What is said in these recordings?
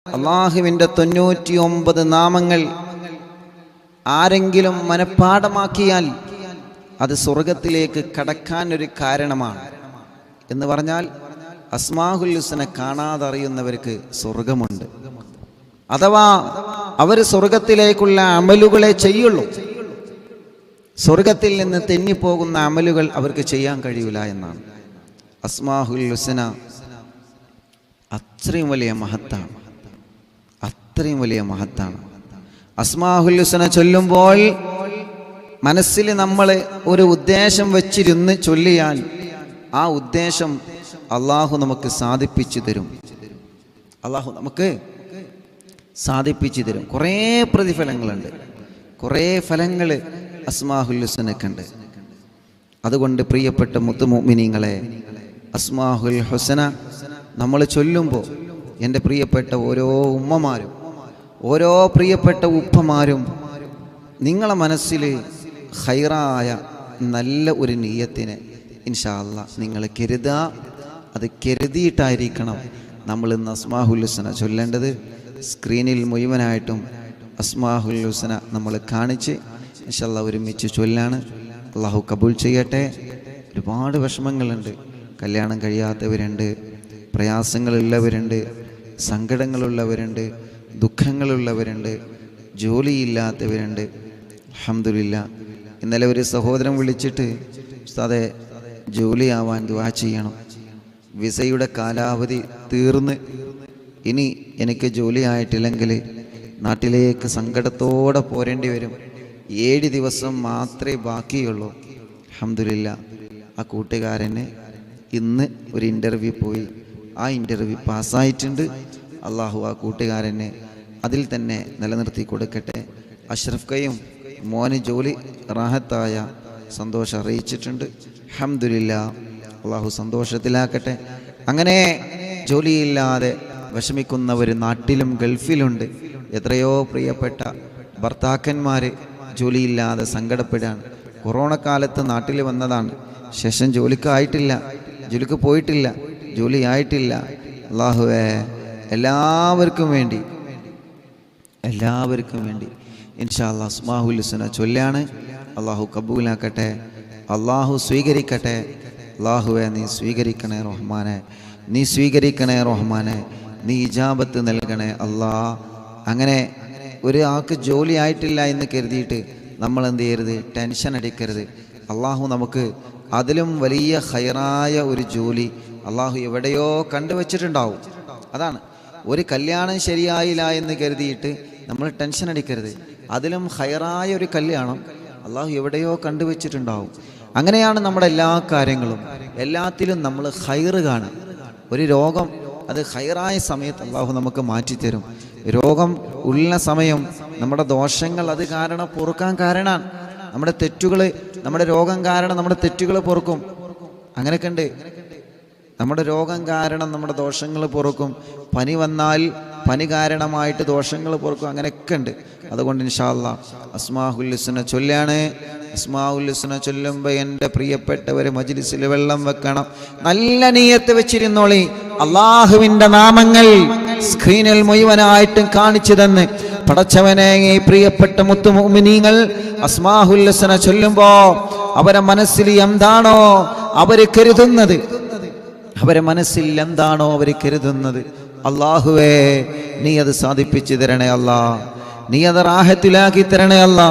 അള്ളാഹുവിൻ്റെ 99 നാമങ്ങൾ ആരെങ്കിലും മനഃപ്പാഠമാക്കിയാൽ അത് സ്വർഗത്തിലേക്ക് കടക്കാൻ ഒരു കാരണമാണ് എന്ന് പറഞ്ഞാൽ അസ്മാഉൽ ഹുസ്ന കാണാതറിയുന്നവർക്ക് സ്വർഗമുണ്ട്. അഥവാ അവർ സ്വർഗത്തിലേക്കുള്ള അമലുകളെ ചെയ്യുള്ളൂ. സ്വർഗത്തിൽ നിന്ന് തെന്നിപ്പോകുന്ന അമലുകൾ അവർക്ക് ചെയ്യാൻ കഴിയില്ല എന്നാണ്. അസ്മാഉൽ ഹുസ്ന അത്രയും വലിയ മഹത്താണ്, അത്രയും വലിയ മഹത്താണ്. അസ്മാഉൽ ഹുസ്ന ചൊല്ലുമ്പോൾ മനസ്സിൽ നമ്മൾ ഒരു ഉദ്ദേശം വെച്ചിരുന്ന് ചൊല്ലിയാൽ ആ ഉദ്ദേശം അള്ളാഹു നമുക്ക് സാധിപ്പിച്ചു തരും. അള്ളാഹു നമുക്ക് സാധിപ്പിച്ചു തരും. കുറേ പ്രതിഫലങ്ങളുണ്ട്, കുറേ ഫലങ്ങൾ അസ്മാഉൽ ഹുസ്നക്കുണ്ട്. അതുകൊണ്ട് പ്രിയപ്പെട്ട മുത്തുമുഅ്മിനീങ്ങളെ, അസ്മാഉൽ ഹുസ്ന നമ്മൾ ചൊല്ലുമ്പോൾ എൻ്റെ പ്രിയപ്പെട്ട ഓരോ ഉമ്മമാരും ഓരോ പ്രിയപ്പെട്ട ഉപ്പമാരും നിങ്ങളെ മനസ്സിൽ ഖൈറായ നല്ല ഒരു നിയ്യത്തിനെ ഇൻഷാ അല്ലാഹ് നിങ്ങൾ കരുതുക. അത് കരുതിയിട്ടായിരിക്കണം നമ്മൾ ഇന്ന് അസ്മാഉൽ ഹുസ്ന ചൊല്ലേണ്ടത്. സ്ക്രീനിൽ മുഴുവനായിട്ടും അസ്മാഉൽ ഹുസ്ന നമ്മൾ കാണിച്ച് ഇൻഷാ അല്ലാഹ് ഒരുമിച്ച് ചൊല്ലാണ്. അള്ളാഹു കബൂൽ ചെയ്യട്ടെ. ഒരുപാട് വിഷമങ്ങളുണ്ട്, കല്യാണം കഴിയാത്തവരുണ്ട്, പ്രയാസങ്ങളുള്ളവരുണ്ട്, സങ്കടങ്ങളുള്ളവരുണ്ട്, ദുഃഖങ്ങളുള്ളവരുണ്ട്, ജോലിയില്ലാത്തവരുണ്ട്. അൽഹംദുലില്ലാ, ഇന്നലെ ഒരു സഹോദരൻ വിളിച്ചിട്ട് ഉസ്താദേ ജോലിയാവാൻ ദുആ ചെയ്യണം, വിസയുടെ കാലാവധി തീർന്ന് ഇനി എനിക്ക് ജോലി ആയിട്ടില്ലെങ്കിൽ നാട്ടിലേക്ക് സങ്കടത്തോടെ പോരേണ്ടി വരും, 7 ദിവസം മാത്രമേ ബാക്കിയുള്ളൂ. അൽഹംദുലില്ലാ, ആ കൂട്ടുകാരന് ഇന്ന് ഒരു ഇൻ്റർവ്യൂ പോയി, ആ ഇൻ്റർവ്യൂ പാസ്സായിട്ടുണ്ട്. അള്ളാഹു ആ കൂട്ടുകാരനെ അതിൽ തന്നെ നിലനിർത്തി കൊടുക്കട്ടെ. അഷ്റഫ് കയ്യും മോന് ജോലി റാഹത്തായ സന്തോഷം അറിയിച്ചിട്ടുണ്ട്. അൽഹംദുലില്ലാ, അള്ളാഹു സന്തോഷത്തിലാക്കട്ടെ. അങ്ങനെ ജോലിയില്ലാതെ വിഷമിക്കുന്നവർ നാട്ടിലും ഗൾഫിലുണ്ട്. എത്രയോ പ്രിയപ്പെട്ട ഭർത്താക്കന്മാർ ജോലിയില്ലാതെ സങ്കടപ്പെടുകയാണ്. കൊറോണ കാലത്ത് നാട്ടിൽ വന്നതാണ്, ശേഷം ജോലിക്കായിട്ടില്ല, ജോലിക്ക് പോയിട്ടില്ല, ജോലി ആയിട്ടില്ല. അള്ളാഹുവേ എല്ലാവർക്കും വേണ്ടി ഇൻഷാ അല്ലാഹ് അസ്മാഉൽ ഹുസ്ന ചൊല്ലാണ്. അള്ളാഹു കബൂലാക്കട്ടെ, അള്ളാഹു സ്വീകരിക്കട്ടെ. അള്ളാഹുവേ നീ സ്വീകരിക്കണേ റഹ്മാനെ, നീ സ്വീകരിക്കണേ റഹ്മാനെ, നീ ഇജാബത്ത് നൽകണേ അല്ലാ. അങ്ങനെ ഒരാൾക്ക് ജോലി ആയിട്ടില്ല എന്ന് കരുതിയിട്ട് നമ്മൾ എന്ത് ചെയ്യരുത്, ടെൻഷൻ അടിക്കരുത്. അള്ളാഹു നമുക്ക് അതിലും വലിയ ഖൈറായ ഒരു ജോലി അള്ളാഹു എവിടെയോ കണ്ടുവച്ചിട്ടുണ്ടാവും. അതാണ്, ഒരു കല്യാണം ശരിയായില്ല എന്ന് കരുതിയിട്ട് നമ്മൾ ടെൻഷൻ അടിക്കരുത്. അതിലും ഖൈറായ ഒരു കല്യാണം അള്ളാഹു എവിടെയോ കണ്ടുവച്ചിട്ടുണ്ടാവും. അങ്ങനെയാണ് നമ്മുടെ എല്ലാ കാര്യങ്ങളും, എല്ലാത്തിലും നമ്മൾ ഖൈറ് കാണും. ഒരു രോഗം അത് ഖൈറായ സമയത്ത് അള്ളാഹു നമുക്ക് മാറ്റിത്തരും. രോഗം ഉള്ള സമയം നമ്മുടെ ദോഷങ്ങൾ അത് കാരണം പൊറുക്കാൻ കാരണമാണ്. നമ്മുടെ തെറ്റുകൾ, നമ്മുടെ രോഗം കാരണം നമ്മുടെ തെറ്റുകൾ പൊറുക്കും. അങ്ങനെയൊക്കെ ഉണ്ട്. നമ്മുടെ രോഗം കാരണം നമ്മുടെ ദോഷങ്ങൾ പൊറുക്കും. പനി വന്നാൽ പനി കാരണമായിട്ട് ദോഷങ്ങൾ പൊറുക്കും. അങ്ങനെയൊക്കെ ഉണ്ട്. അതുകൊണ്ട് ഇൻഷാ അല്ലാഹ് അസ്മാഉൽ ഹുസ്ന ചൊല്ലാണ്. അസ്മാഉൽ ഹുസ്ന ചൊല്ലുമ്പോൾ എൻ്റെ പ്രിയപ്പെട്ടവർ മജ്ലിസിൽ വെള്ളം വെക്കണം, നല്ല നിയ്യത്ത് വെച്ചിരുന്നോളി. അള്ളാഹുവിൻ്റെ നാമങ്ങൾ സ്ക്രീനിൽ മുഴുവനായിട്ടും കാണിച്ചു തന്ന് പടച്ചവനെ, ഈ പ്രിയപ്പെട്ട മുത്തുമുഅ്മിനീങ്ങൾ അസ്മാഉൽ ഹുസ്ന ചൊല്ലുമ്പോൾ അവരെ മനസ്സിൽ എന്താണോ അവർ കരുതുന്നത്, അവരെ മനസ്സിൽ എന്താണോ അവർ കരുതുന്നത്, അള്ളാഹുവേ നീ അത് സാധിപ്പിച്ചു തരണേ അല്ലാ, നീ അത് റാഹത്തിലാക്കി തരണേ അല്ലാ,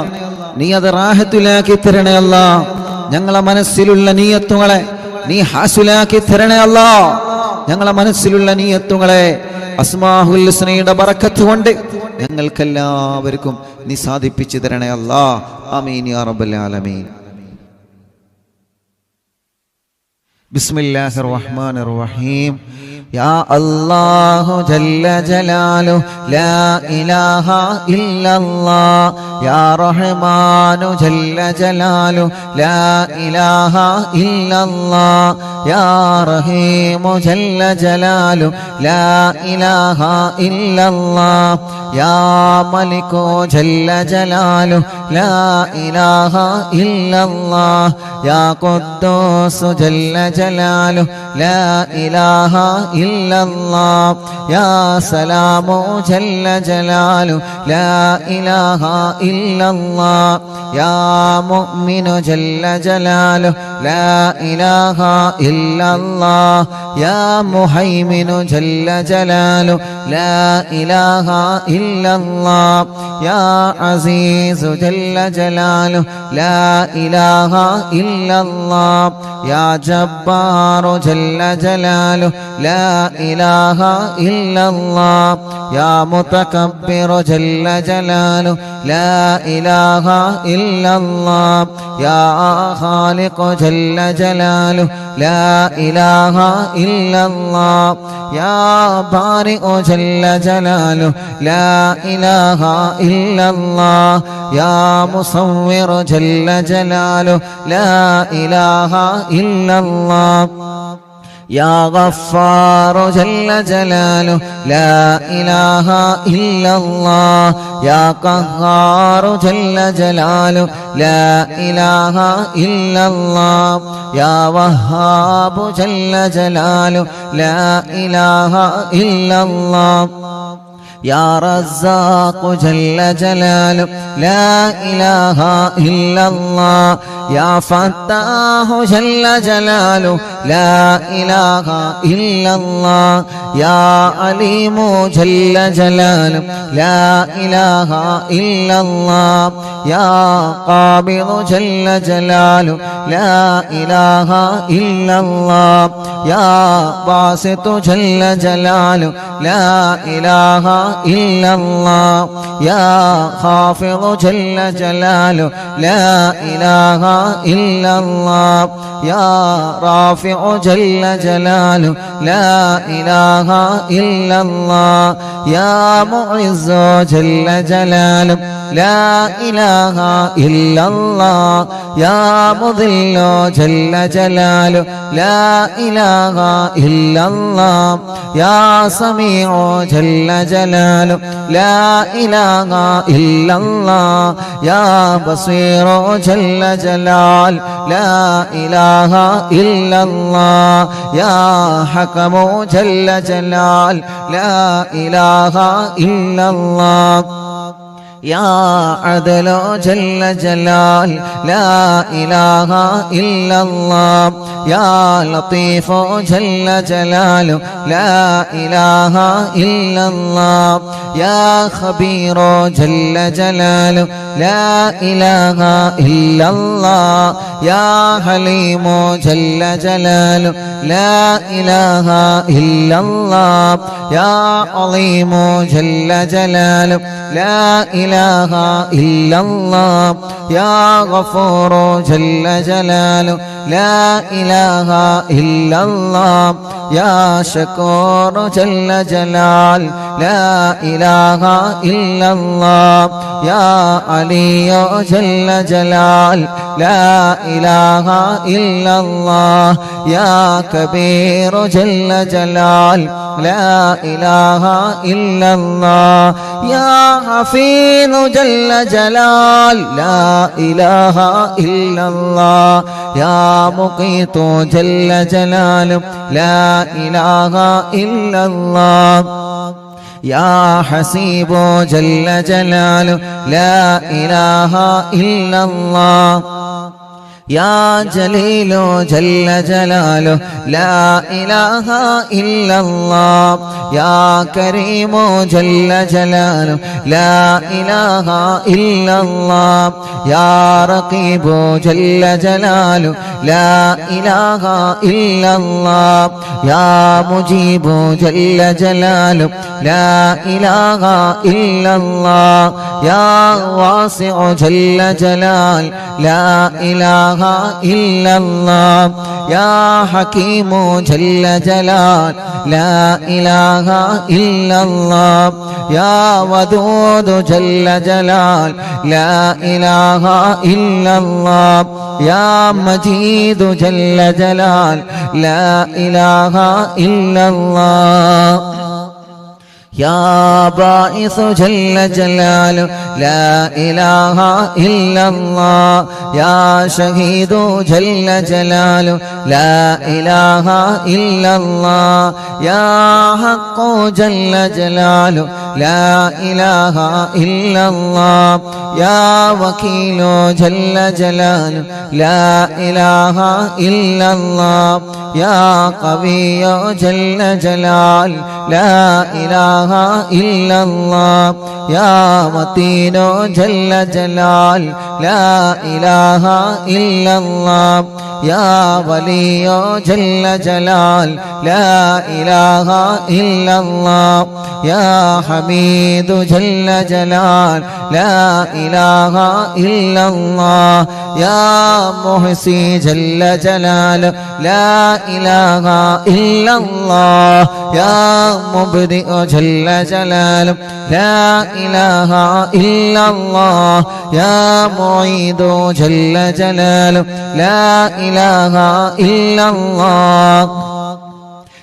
നീ അത് റാഹത്തിലാക്കി തരണേ അല്ലാ. ഞങ്ങളെ മനസ്സിലുള്ള നിയ്യത്തുകളെ നീ ഹാസിലാക്കി തരണേ അല്ലാ. ഞങ്ങളെ മനസ്സിലുള്ള നിയ്യത്തുകളെ അസ്മാഉൽ ഹുസ്നയുടെ ബറക്കത്ത് കൊണ്ട് ഞങ്ങൾക്കെല്ലാവർക്കും നീ സാധിപ്പിച്ചു തരണേ അല്ലാ. ആമീൻ യാ റബ്ബൽ ആലമീൻ. ബിസ്മില്ലാഹിർ റഹ്മാനിർ റഹീം. യാ അല്ലാഹു ജല്ല ജലാലു ലാ ഇലാഹ ഇല്ലല്ലാഹ്. യാ റഹ്മാനു ജല്ല ജലാലു ലാ ഇലാഹ ഇല്ലല്ലാഹ്. യാ റഹീമു ജല്ല ജലാലു ലാ ഇലാഹ ഇല്ലല്ലാഹ്. യാ മലികു ജല്ല ജലാലു ലാ ഇലാഹ ഇല്ലല്ലാഹ്. യാ ഖുദ്ദൂസ് ജല്ല ജലാലു ലാ ഇലാഹ إلا الله يا سلام جل جلاله لا إله إلا الله يا مؤمن جل جلاله لا إله إلا الله يا مهيمن جل جلاله لا إله إلا الله يا عزيز جل جلاله لا إله إلا الله يا جبار جل جلاله لا إله إلا الله يا متكبر جل جلاله لا إله إلا الله يا خالق جل جلاله لا إله إلا الله يا بارئ جل جلاله لا إله إلا الله يا مصور جل جلاله لا إله إلا الله يا غفار جل جلاله لا إله إلا الله يا قهار جل جلاله لا إله إلا الله يا وهاب جل جلاله لا إله إلا الله يا رزاق جل جلاله لا إله إلا الله يا فتاح جل جلاله لا إله إلا الله يا عليم جل جلاله لا إله إلا الله يا قابض جل جلاله لا إله إلا الله يا باسط جل جلاله لا إله إلا الله يا خافض جل جلاله لا إله إلا الله يا رافع جل جلاله لا إله إلا الله يا معز جل جلاله لا إله إلا الله يا مذل جل جلاله لا إله إلا الله يا سميع جل جلاله لا إله إلا الله يا بصير جل جلاله لا إله إلا الله يا حكم جل جلاله لا إله إلا الله يا عدل جل جلال لا إله إلا الله يا لطيف جل جلاله لا إله إلا الله يا خبير جل جلاله لا إله إلا الله يا حليم جل جلاله لا إله إلا الله يا عظيم جل جلاله لا إله إلا الله يا غفور جل جلاله لا إله إلا الله يا شكور جل جلال لا إله إلا الله يا علي جل جلال لا إله إلا الله يا كبير جل جلال لا إله إلا الله يا حفيظ جل جلال لا إله إلا الله يا مقيت جل جلاله لا إله إلا الله يا حسيب جل جلاله لا إله إلا الله يا جليل جل جلاله لا إله إلا الله يا كريم جل جلاله لا إله إلا الله يا رقيب جل جلاله لا إله إلا الله يا مجيب جل جلاله لا إله إلا الله يا واسع جل جلال لا إله إلا الله يا حكيم جل جلال لا إله إلا الله يا ودود جل جلال لا إله إلا الله يا مجيد جل جلال لا إله إلا الله يا باعث جل جلاله لا إله إلا الله يا شهيد جل جلاله لا إله إلا الله يا حق جل جلاله لا إله إلا الله يا وكيل جل جلاله لا إله إلا الله يا قوي جل جلاله لا إله إلا الله يا متين جل جلاله لا إله إلا الله يا ولي جل جلاله لا إله إلا الله يا حميد جل جلاله لا إله إلا الله يا محصي جل جلاله لا إله إلا الله يا مبدئ جل جلاله لا إله إلا الله يا معيد جل جلاله لا إله إلا الله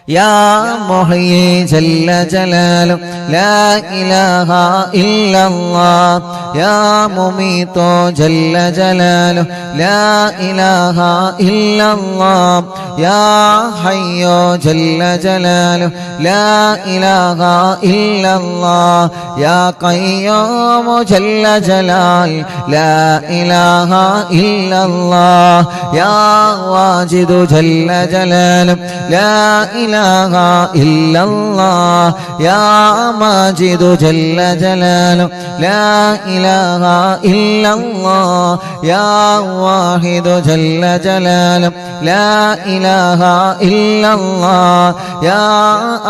يا محيي جل جلاله لا إله إلا الله يا مميت جل جلاله لا إله إلا الله يا حي جل جلاله لا إله إلا الله يا قيوم جل جلاله لا إله إلا الله يا واجد جل جلاله لا إله إلا الله يا ماجد جل جلاله لا إله إلا الله يا واحد جل جلاله لا إله إلا الله يا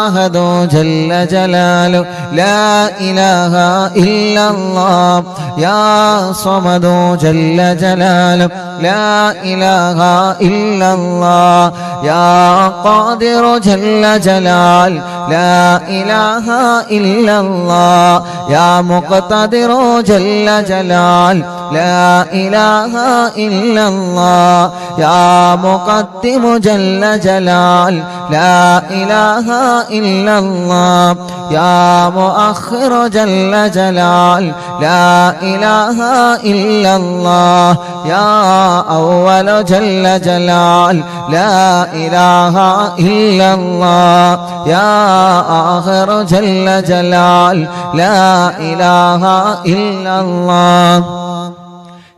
أحد جل جلاله لا إله إلا الله يا صمد جل جلاله لا إله إلا الله يا قادر جل جلاله لا إله إلا الله يا مقتدر جل جلاله لا إله إلا الله يا مقدم جل جلاله لا إله إلا الله يا مؤخر جل جلاله لا إله إلا الله يا أول جل جلاله لا إله إلا الله يا آخر جل جلاله لا إله إلا الله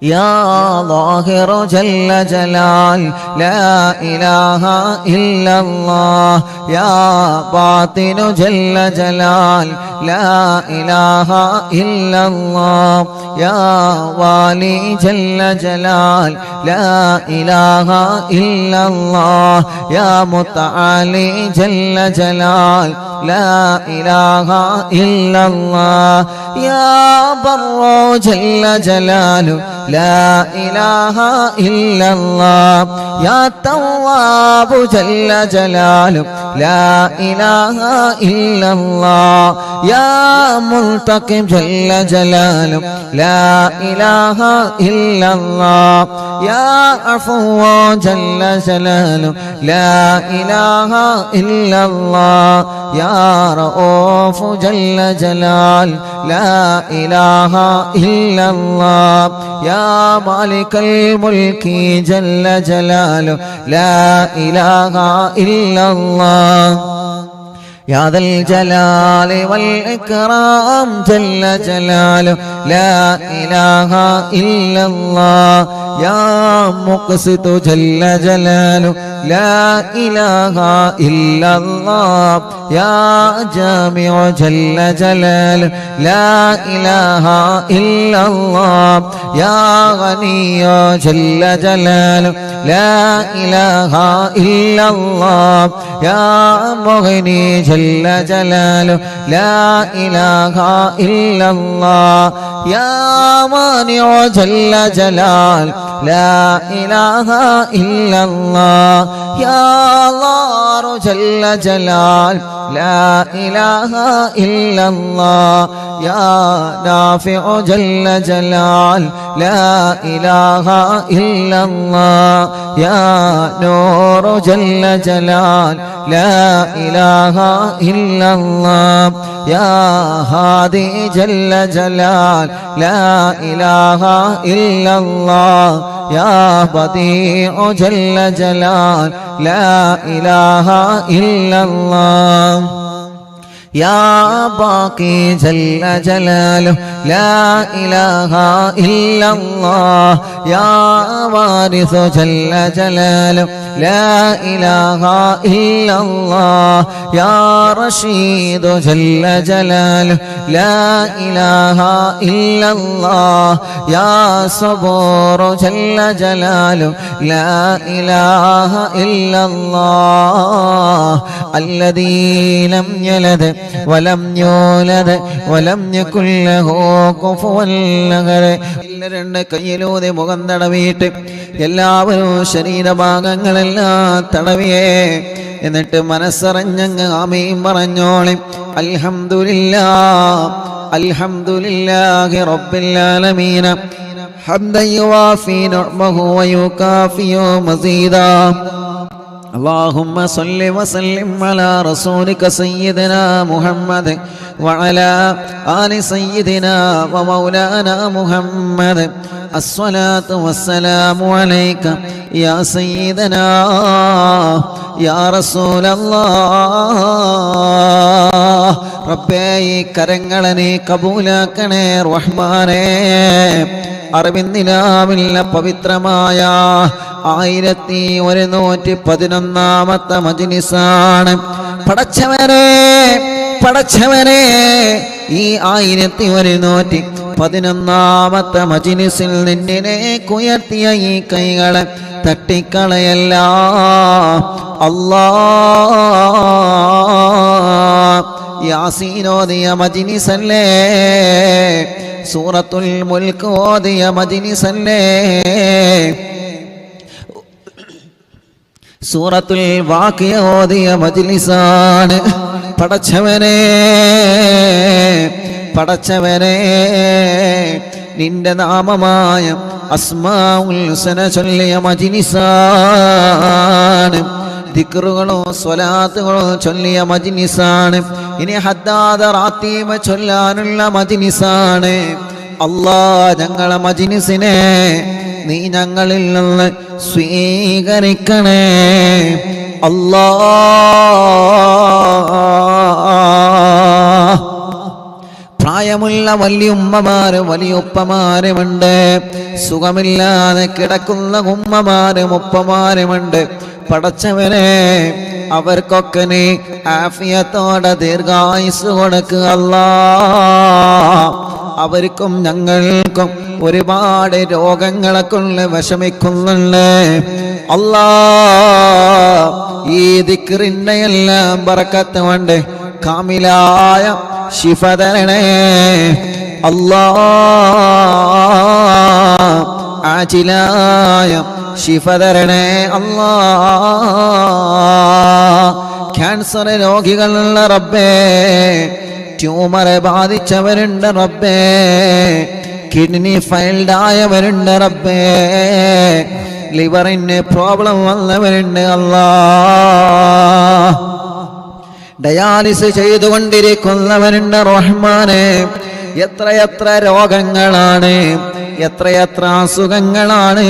يا ظاهر جل جلال لا إله إلا الله يا باطن جل جلال لا إله إلا الله يا والي جل جلال لا إله إلا الله يا متعالي جل جلال لا إله إلا الله يا بر جل جلاله لا إله إلا الله يا تواب جل جلاله لا إله إلا الله يا منتقم جل جلاله لا إله إلا الله يا عفو جل جلاله لا إله إلا الله يا رؤوف جل جلاله لا إله إلا الله يا مالك الملك جل جلاله لا إله إلا الله يا ذا الجلال والإكرام جل جلاله لا إله إلا الله يا مقسط جل جلاله لا إله إلا الله يا جامع جل جلاله لا إله إلا الله يا غني جل جلاله لا إله إلا الله يا مغني جل جلاله لا إله إلا الله يا مانع جل جلال لا إله إلا الله يا الله جل جلال لا إله إلا الله يا نافع جل جلال لا إله إلا الله يا نور جل جلال لا إله إلا الله يا هادي جل جلال لا إله إلا الله يا بديع جل جلال لا إله إلا الله يا باقي جل جلاله لا إله إلا الله يا وارث جل جلاله لا إله إلا الله يا رشيد جل جلاله لا إله إلا الله يا صبور جل جلاله لا إله إلا الله الذي لم يلد ولم يولد ولم يكن له كفوا أحد. രണ്ട് കയ്യിലൂടെ മുഖം തടവിയിട്ട് എല്ലാവരും ശരീരഭാഗങ്ങളെല്ലാം തടവിയേ. എന്നിട്ട് മനസ്സറിഞ്ഞങ്ങ് ആമീൻ പറഞ്ഞോളി. അൽഹംദുലില്ലാഹ് അൽഹംദുലില്ലാഹി റബ്ബിൽ ആലമീൻ ഹംദൻ യുവാഫി നിഅമഹു വയുകാഫിയു മസീദാ. اللهم صل وسلم على رسولك سيدنا محمد وعلى آل سيدنا ومولانا محمد. الصلاة والسلام عليك يا سيدنا يا رسول الله. ربي കരങ്ങളെ കബൂലാക്കണേ റഹ്മാനേ. അറിവിന്ദിനാവില്ല പവിത്രമായ 1111 മജ്‌ലിസാണ്. പടച്ചവനെ ഈ 1111 മജ്‌ലിസിൽ നിന്നെ ഉയർത്തിയ ഈ കൈകളെ തട്ടിക്കളയല്ല അല്ലാഹ്. യാസീൻ ഓതിയ മജ്‌ലിസല്ലേ, സൂറത്തുൽ മുൽക്ക് ഓതിയ മജ്‌ലിസല്ലേ, സൂറത്തുൽ വാഖിയ ഓതിയ മജ്‌ലിസാണ്. പടച്ചവനെ നിന്റെ നാമമായ അസ്മാഉൽ ഹുസ്ന ചൊല്ലിയ മജ്‌ലിസാണ്. ദിക്റുകളോ സ്വലാത്തുകളോ ചൊല്ലിയ മജ്‌ലിസാണ്. ഇനി ഹദ്ദാദ റാത്തീബ ചൊല്ലാനുള്ള മജ്‌ലിസാണ്. അല്ലാഹ് ഞങ്ങളെ മജ്‌ലിസിനെ നീ ഞങ്ങളിൽ നിന്ന് സ്വീകരിക്കണേ അല്ലാഹ്. പ്രായമുള്ള വലിയുമ്മമാരും വലിയുപ്പമാരുമുണ്ട്, സുഖമില്ലാതെ കിടക്കുന്ന ഉമ്മമാരും ഉപ്പമാരുമുണ്ട്. പടച്ചവനെ അവർക്കൊക്കെ നീ ആഫിയത്തോടെ ദീർഘായുസ് കൊടുക്കുക അല്ലാഹ്. അവർക്കും ഞങ്ങൾക്കും ഒരുപാട് രോഗങ്ങളെ കൊണ്ട് വിഷമിക്കുന്നുണ്ട് അല്ലാഹ്. ഈ ദിക്റിന്റെ എല്ലാം ബറക്കത്ത് കൊണ്ട് കാമിലായ ശിഫ തരണേ അല്ലാഹ്. ആജിലായ ശിഫ തരണേ അല്ലാഹ്. ക്യാൻസർ രോഗികളുള്ള റബ്ബേ, ട്യൂമറെ ബാധിച്ചവരുണ്ട് റബ്ബേ, കിഡ്നി ഫെയിൽഡ് ആയവരുണ്ട് റബ്ബേ, ലിവറിന് പ്രോബ്ലം വന്നവരുണ്ട് അല്ലാഹ്. ഡയാലിസ് ചെയ്തുകൊണ്ടിരിക്കുന്നവരുണ്ട് റഹ്മാനെ. എത്രയെത്ര രോഗങ്ങളാണ്, എത്രയെത്ര അസുഖങ്ങളാണ്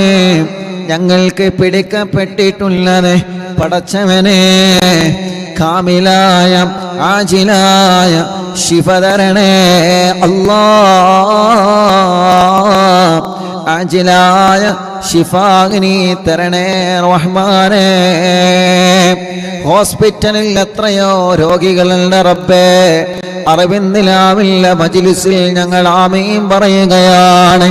ഞങ്ങൾക്ക് പിടിക്കപ്പെട്ടിട്ടുള്ളത്. പടച്ചവനെ കാമിലായ ആജിലായ ശിഫ തരണേ അല്ലാഹ്. ആജിലായ ശിഫാഗ്നി തരണേ റഹ്മാനേ. ഹോസ്പിറ്റലിൽ എത്രയോ രോഗികളുണ്ട് റബ്ബേ. അറിവിന്ദിലാവില്ല മജ്‌ലിസിൽ ഞങ്ങൾ ആമീൻ പറയുകയാണ്.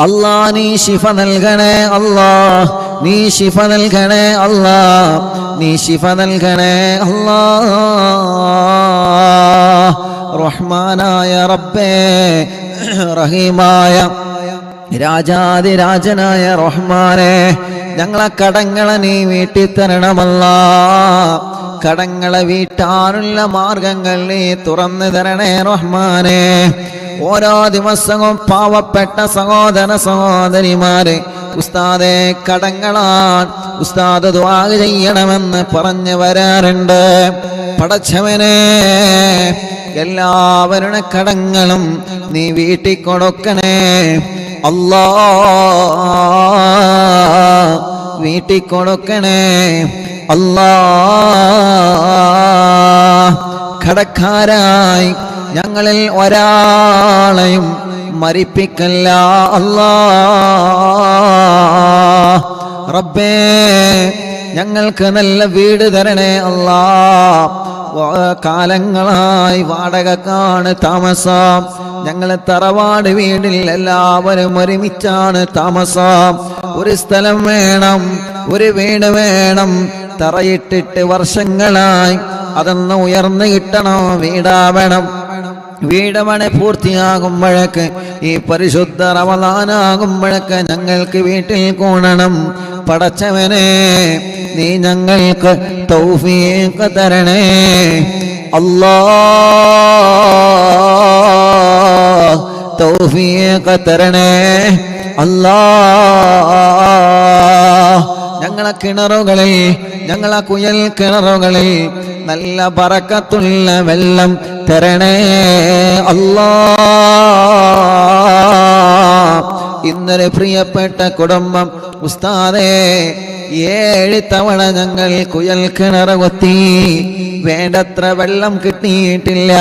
അല്ലാഹ് നീ ശിഫ നൽകണേ അല്ലാഹ്, നീ ശിഫ നൽകണേ അല്ലാഹ്, നീ ശിഫ നൽകണേ അല്ലാഹ്. റഹ്മാനായ റബ്ബേ, റഹീമായ രാജാതിരാജനായ റഹ്മാനെ, ഞങ്ങളെ കടങ്ങളെ നീ വീട്ടിത്തരണമല്ലാ. കടങ്ങളെ വീട്ടാനുള്ള മാർഗങ്ങൾ നീ തുറന്നു തരണേ റഹ്മാനെ. ഓരോ ദിവസവും പാവപ്പെട്ട സഹോദര സഹോദരിമാരെ ഉസ്താദെ കടങ്ങളാണ്, ഉസ്താദ് ദുആ ചെയ്യണമെന്ന് പറഞ്ഞു വരാറുണ്ട്. പടച്ചവനെ, എല്ലാവരുടെ കടങ്ങളും നീ വീട്ടിൽ കൊടുക്കണേ അല്ലാ, വീട്ടിൽ കൊടുക്കണേ അല്ലാ. കടക്കാരായി ഞങ്ങളിൽ ഒരാളെയും മരിപ്പിക്കല്ല അല്ലാ. റബ്ബേ, ഞങ്ങൾക്ക് നല്ല വീട് തരണേ അല്ലാ. കാലങ്ങളായി വാടകക്കാണ് താമസം. ഞങ്ങൾ തറവാട് വീടിൽ എല്ലാവരും ഒരുമിച്ചാണ് താമസം. ഒരു സ്ഥലം വേണം, ഒരു വീട് വേണം. തറയിട്ടിട്ട് വർഷങ്ങളായി, അതൊന്ന് ഉയർന്നു കിട്ടണം, വീടാവണം. വീടമണി പൂർത്തിയാകുമ്പോഴേക്ക്, ഈ പരിശുദ്ധ റമളാനാകുമ്പോഴേക്ക് ഞങ്ങൾക്ക് വീട്ടിൽ കൂടണം. പടച്ചവനെ, നീ ഞങ്ങൾക്ക് തൗഫീഖ് തരണേ അല്ലാ, തൗഫീഖ് തരണേ അല്ലാ. ഞങ്ങളെ കിണറുകളിൽ, ഞങ്ങളെ കുയൽ കിണറുകളിൽ നല്ല ബറക്കത്തുള്ള വെള്ളം തരണേ അല്ലാ. ഇന്നലെ പ്രിയപ്പെട്ട കുടുംബം ഉസ്താദേ 7 തവണ ഞങ്ങൾ കുയൽ കിണർ കൊത്തി, വേണ്ടത്ര വെള്ളം കിട്ടിയിട്ടില്ല.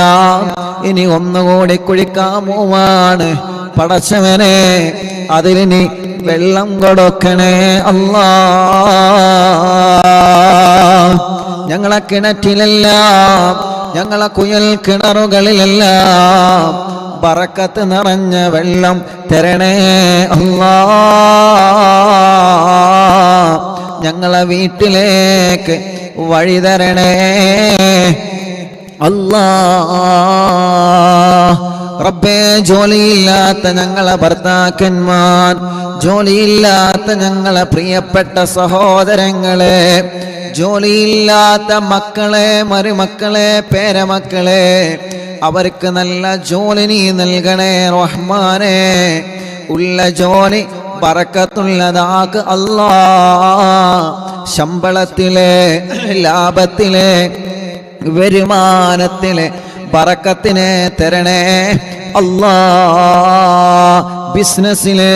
ഇനി ഒന്നുകൂടി കുഴിക്കാൻ പോവാണ്. പടച്ചവനെ, അതിന് വെള്ളം കൊടുക്കണേ അല്ലാ. ഞങ്ങളെ കിണറ്റിലെല്ലാം, ഞങ്ങളെ കുയൽ കിണറുകളിലെല്ലാം ബറക്കത്ത് നിറഞ്ഞ വെള്ളം തരണേ അല്ലാ. ഞങ്ങളെ വീട്ടിലേക്ക് വഴി തരണേ അല്ലാ. റബ്ബേ, ജോലിയില്ലാത്ത ഞങ്ങളെ ഭർത്താക്കന്മാർ, ജോലിയില്ലാത്ത ഞങ്ങളെ പ്രിയപ്പെട്ട സഹോദരങ്ങളെ, ജോലിയില്ലാത്ത മക്കളെ, മരുമക്കളെ, പേരമക്കളെ, അവർക്ക് നല്ല ജോലി നീ നൽകണേ റഹ്മാനെ. ഉള്ള ജോലി ബറക്കത്തുള്ളതാക്ക് അല്ലാ. ശമ്പളത്തിലെ, ലാഭത്തിലെ, വരുമാനത്തിലെ ബറക്കത്തിനെ തരണേ അല്ലാ. ബിസിനസ്സിലെ,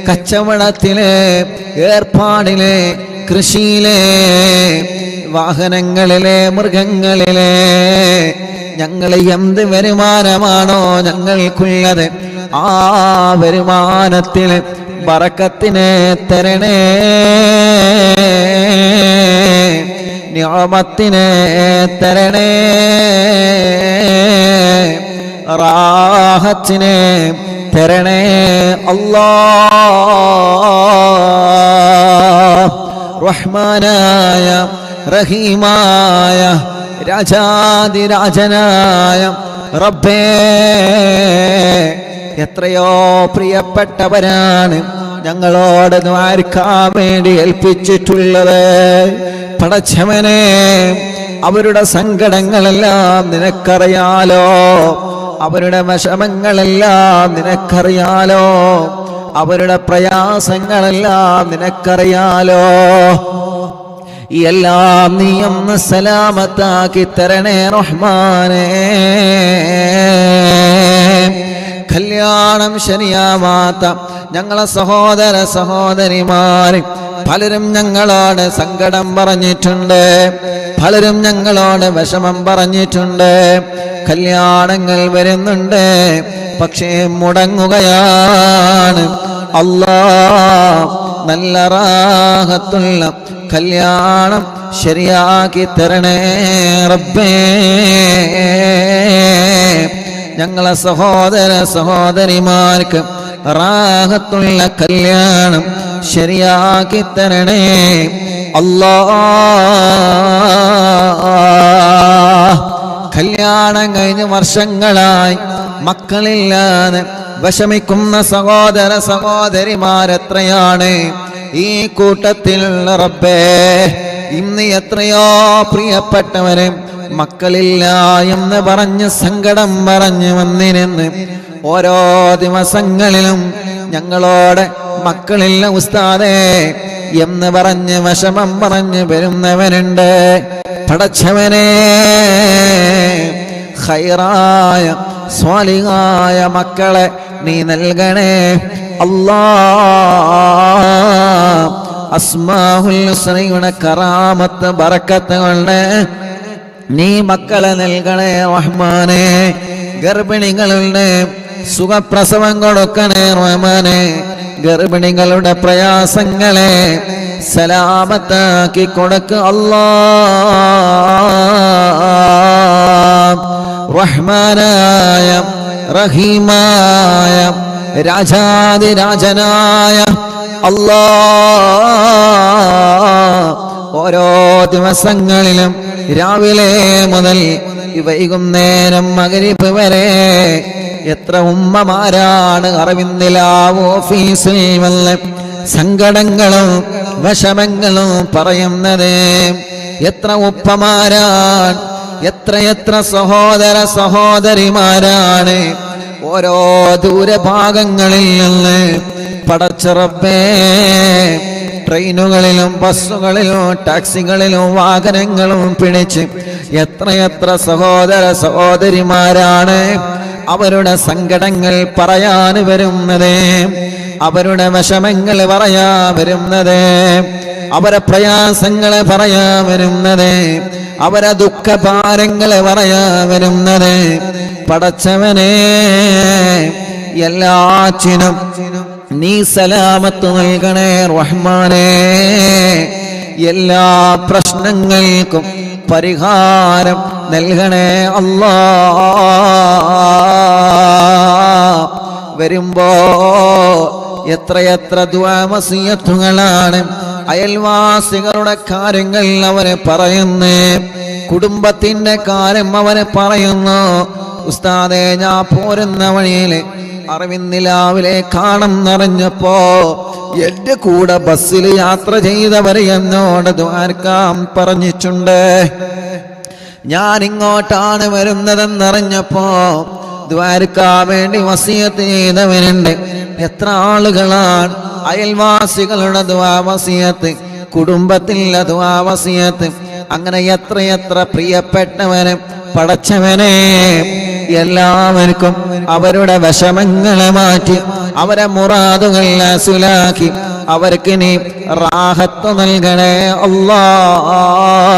കച്ചവടത്തിലെ, ഏർപ്പാടിലെ, കൃഷിയിലെ, വാഹനങ്ങളിലെ, മൃഗങ്ങളിലെ, ഞങ്ങൾ എന്ത് വരുമാനമാണോ ഞങ്ങൾക്കുള്ളത്, ആ വരുമാനത്തിൽ ബറക്കത്തിനെ തരണേ, നിഅമത്തിനെ തരണേ, റാഹത്തിനെ തരണേ അല്ലാ. റഹ്മാനായ റഹീമായ രാജാതിരാജനായ റബ്ബേ, എത്രയോ പ്രിയപ്പെട്ടവരാണ് ഞങ്ങളോട് ദ്വാരക്കാൻ വേണ്ടി ഏൽപ്പിച്ചിട്ടുള്ളത്. പടച്ചവനെ, അവരുടെ സങ്കടങ്ങളെല്ലാം നിനക്കറിയാലോ, അവരുടെ വിഷമങ്ങളെല്ലാം നിനക്കറിയാലോ, അവരുടെ പ്രയാസങ്ങളെല്ലാം നിനക്കറിയാലോ. എല്ലാം നീ ഒന്ന് സലാമത്താക്കി തരണേ റഹ്മാനേ. കല്യാണം ശരിയാവാത്ത ഞങ്ങളെ സഹോദര സഹോദരിമാര് പലരും ഞങ്ങളോട് സങ്കടം പറഞ്ഞിട്ടുണ്ട്, പലരും ഞങ്ങളോട് വിഷമം പറഞ്ഞിട്ടുണ്ട്. കല്യാണങ്ങൾ വരുന്നുണ്ട്, പക്ഷേ മുടങ്ങുകയാണ്. അല്ലാ, നല്ല റാഹത്തുള്ള കല്യാണം ശരിയാക്കി തരണേ റബ്ബേ. ഞങ്ങളെ സഹോദര സഹോദരിമാർക്ക് റാഹത്തുള്ള കല്യാണം ശരിയാക്കി തരണേ അല്ലാ. കല്യാണം കഴിഞ്ഞ് വർഷങ്ങളായി മക്കളില്ലാതെ വിഷമിക്കുന്ന സഹോദര സഹോദരിമാരെത്രയാണ് ഈ കൂട്ടത്തിൽ. റബ്ബേ, ഇന്ന് എത്രയോ പ്രിയപ്പെട്ടവരെ മക്കളില്ല എന്ന് പറഞ്ഞ് സങ്കടം പറഞ്ഞ് വന്നിരുന്ന് ഓരോ ദിവസങ്ങളിലും ഞങ്ങളോട് മക്കളില്ല ഉസ്താദേ എന്ന് പറഞ്ഞ് വിഷമം പറഞ്ഞ് വരുന്നവനുണ്ട്. പടച്ചവനെ, ഖൈറായ സ്വാലിഹായ മക്കളെ നീ നൽകണേ അല്ലാഹ്. അസ്മാഉൽ ഹുസ്നയുടെ കറാമത്ത് ബറക്കത്ത് കൊണ്ട് നീ മക്കളെ നൽകണേ റഹ്മാനെ. ഗർഭിണികളുടെ സുഖപ്രസവം കൊടുക്കണേ റഹ്മാനെ. ഗർഭിണികളുടെ പ്രയാസങ്ങളെ സലാമത്താക്കി കൊടുക്ക അല്ലാഹ്. റഹ്മാനായ റഹീമായ രാജാതിരാജനായ അല്ലാഹ്, ഓരോ ദിവസങ്ങളിലും രാവിലെ മുതൽ വൈകുന്നേരം മഗ്‌രിബ് വരെ എത്ര ഉമ്മമാരാണ് അറവിന്ദിലാവ് ഓഫീസിൽ വന്ന് സങ്കടങ്ങളും വിഷമങ്ങളും പറയുന്നത്. എത്ര ഉപ്പമാരാണ്, എത്ര സഹോദര സഹോദരിമാരാണ് ഓരോ ദൂരഭാഗങ്ങളിൽ നിന്ന്. പടച്ച റബ്ബേ, ട്രെയിനുകളിലും ബസ്സുകളിലും ടാക്സികളിലും വാഹനങ്ങളും പിടിച്ച് എത്ര സഹോദര സഹോദരിമാരാണ് അവരുടെ സങ്കടങ്ങൾ പറയാൻ വരുന്നത്, അവരുടെ വിഷമങ്ങൾ പറയാ വരുന്നത്, അവരെ പ്രയാസങ്ങൾ പറയാ വരുന്നത്, അവരെ ദുഃഖഭാരങ്ങൾ പറയാ വരുന്നത്. പടച്ചവനെ, എല്ലാറ്റിനും നീ സലാമത്ത് നൽകണേ റഹ്മാനേ. എല്ലാ പ്രശ്നങ്ങൾക്കും പരിഹാരം നൽകണേ അല്ലാഹ്. വരുമ്പോ എത്ര ദുആ വസിയത്തുകളാണ് അയൽവാസികളുടെ കാര്യങ്ങൾ അവരെ പറയുന്നു, കുടുംബത്തിന്റെ കാര്യം അവരെ പറയുന്നു. ഉസ്താദേ, ഞാൻ പോരുന്ന വഴിയില് അറിവിന്നിലാവിലെ കാണും നിറഞ്ഞപ്പോ എന്റെ കൂടെ ബസ്സിൽ യാത്ര ചെയ്തവരെ എന്നോട് ദ്വാരക്കാൻ പറഞ്ഞിട്ടുണ്ട്. ഞാൻ ഇങ്ങോട്ടാണ് വരുന്നതെന്നറിഞ്ഞപ്പോ ദ്വാരക്കാൻ വേണ്ടി വസിയത്ത് ചെയ്തവരുണ്ട്. എത്ര ആളുകളാണ് അയൽവാസികളുടെ ദുആ വസിയത്ത്, കുടുംബത്തിലെ ദുആ വസിയത്ത്, അങ്ങനെ എത്ര പ്രിയപ്പെട്ടവന്. പടച്ചവനെ, എല്ലാവർക്കും അവരുടെ വിഷമങ്ങളെ മാറ്റി അവരെ മുറാദുകൾ ഹാസിലാക്കി അവർക്ക് നീ റാഹത്ത് നൽകണേ അല്ലാഹ്.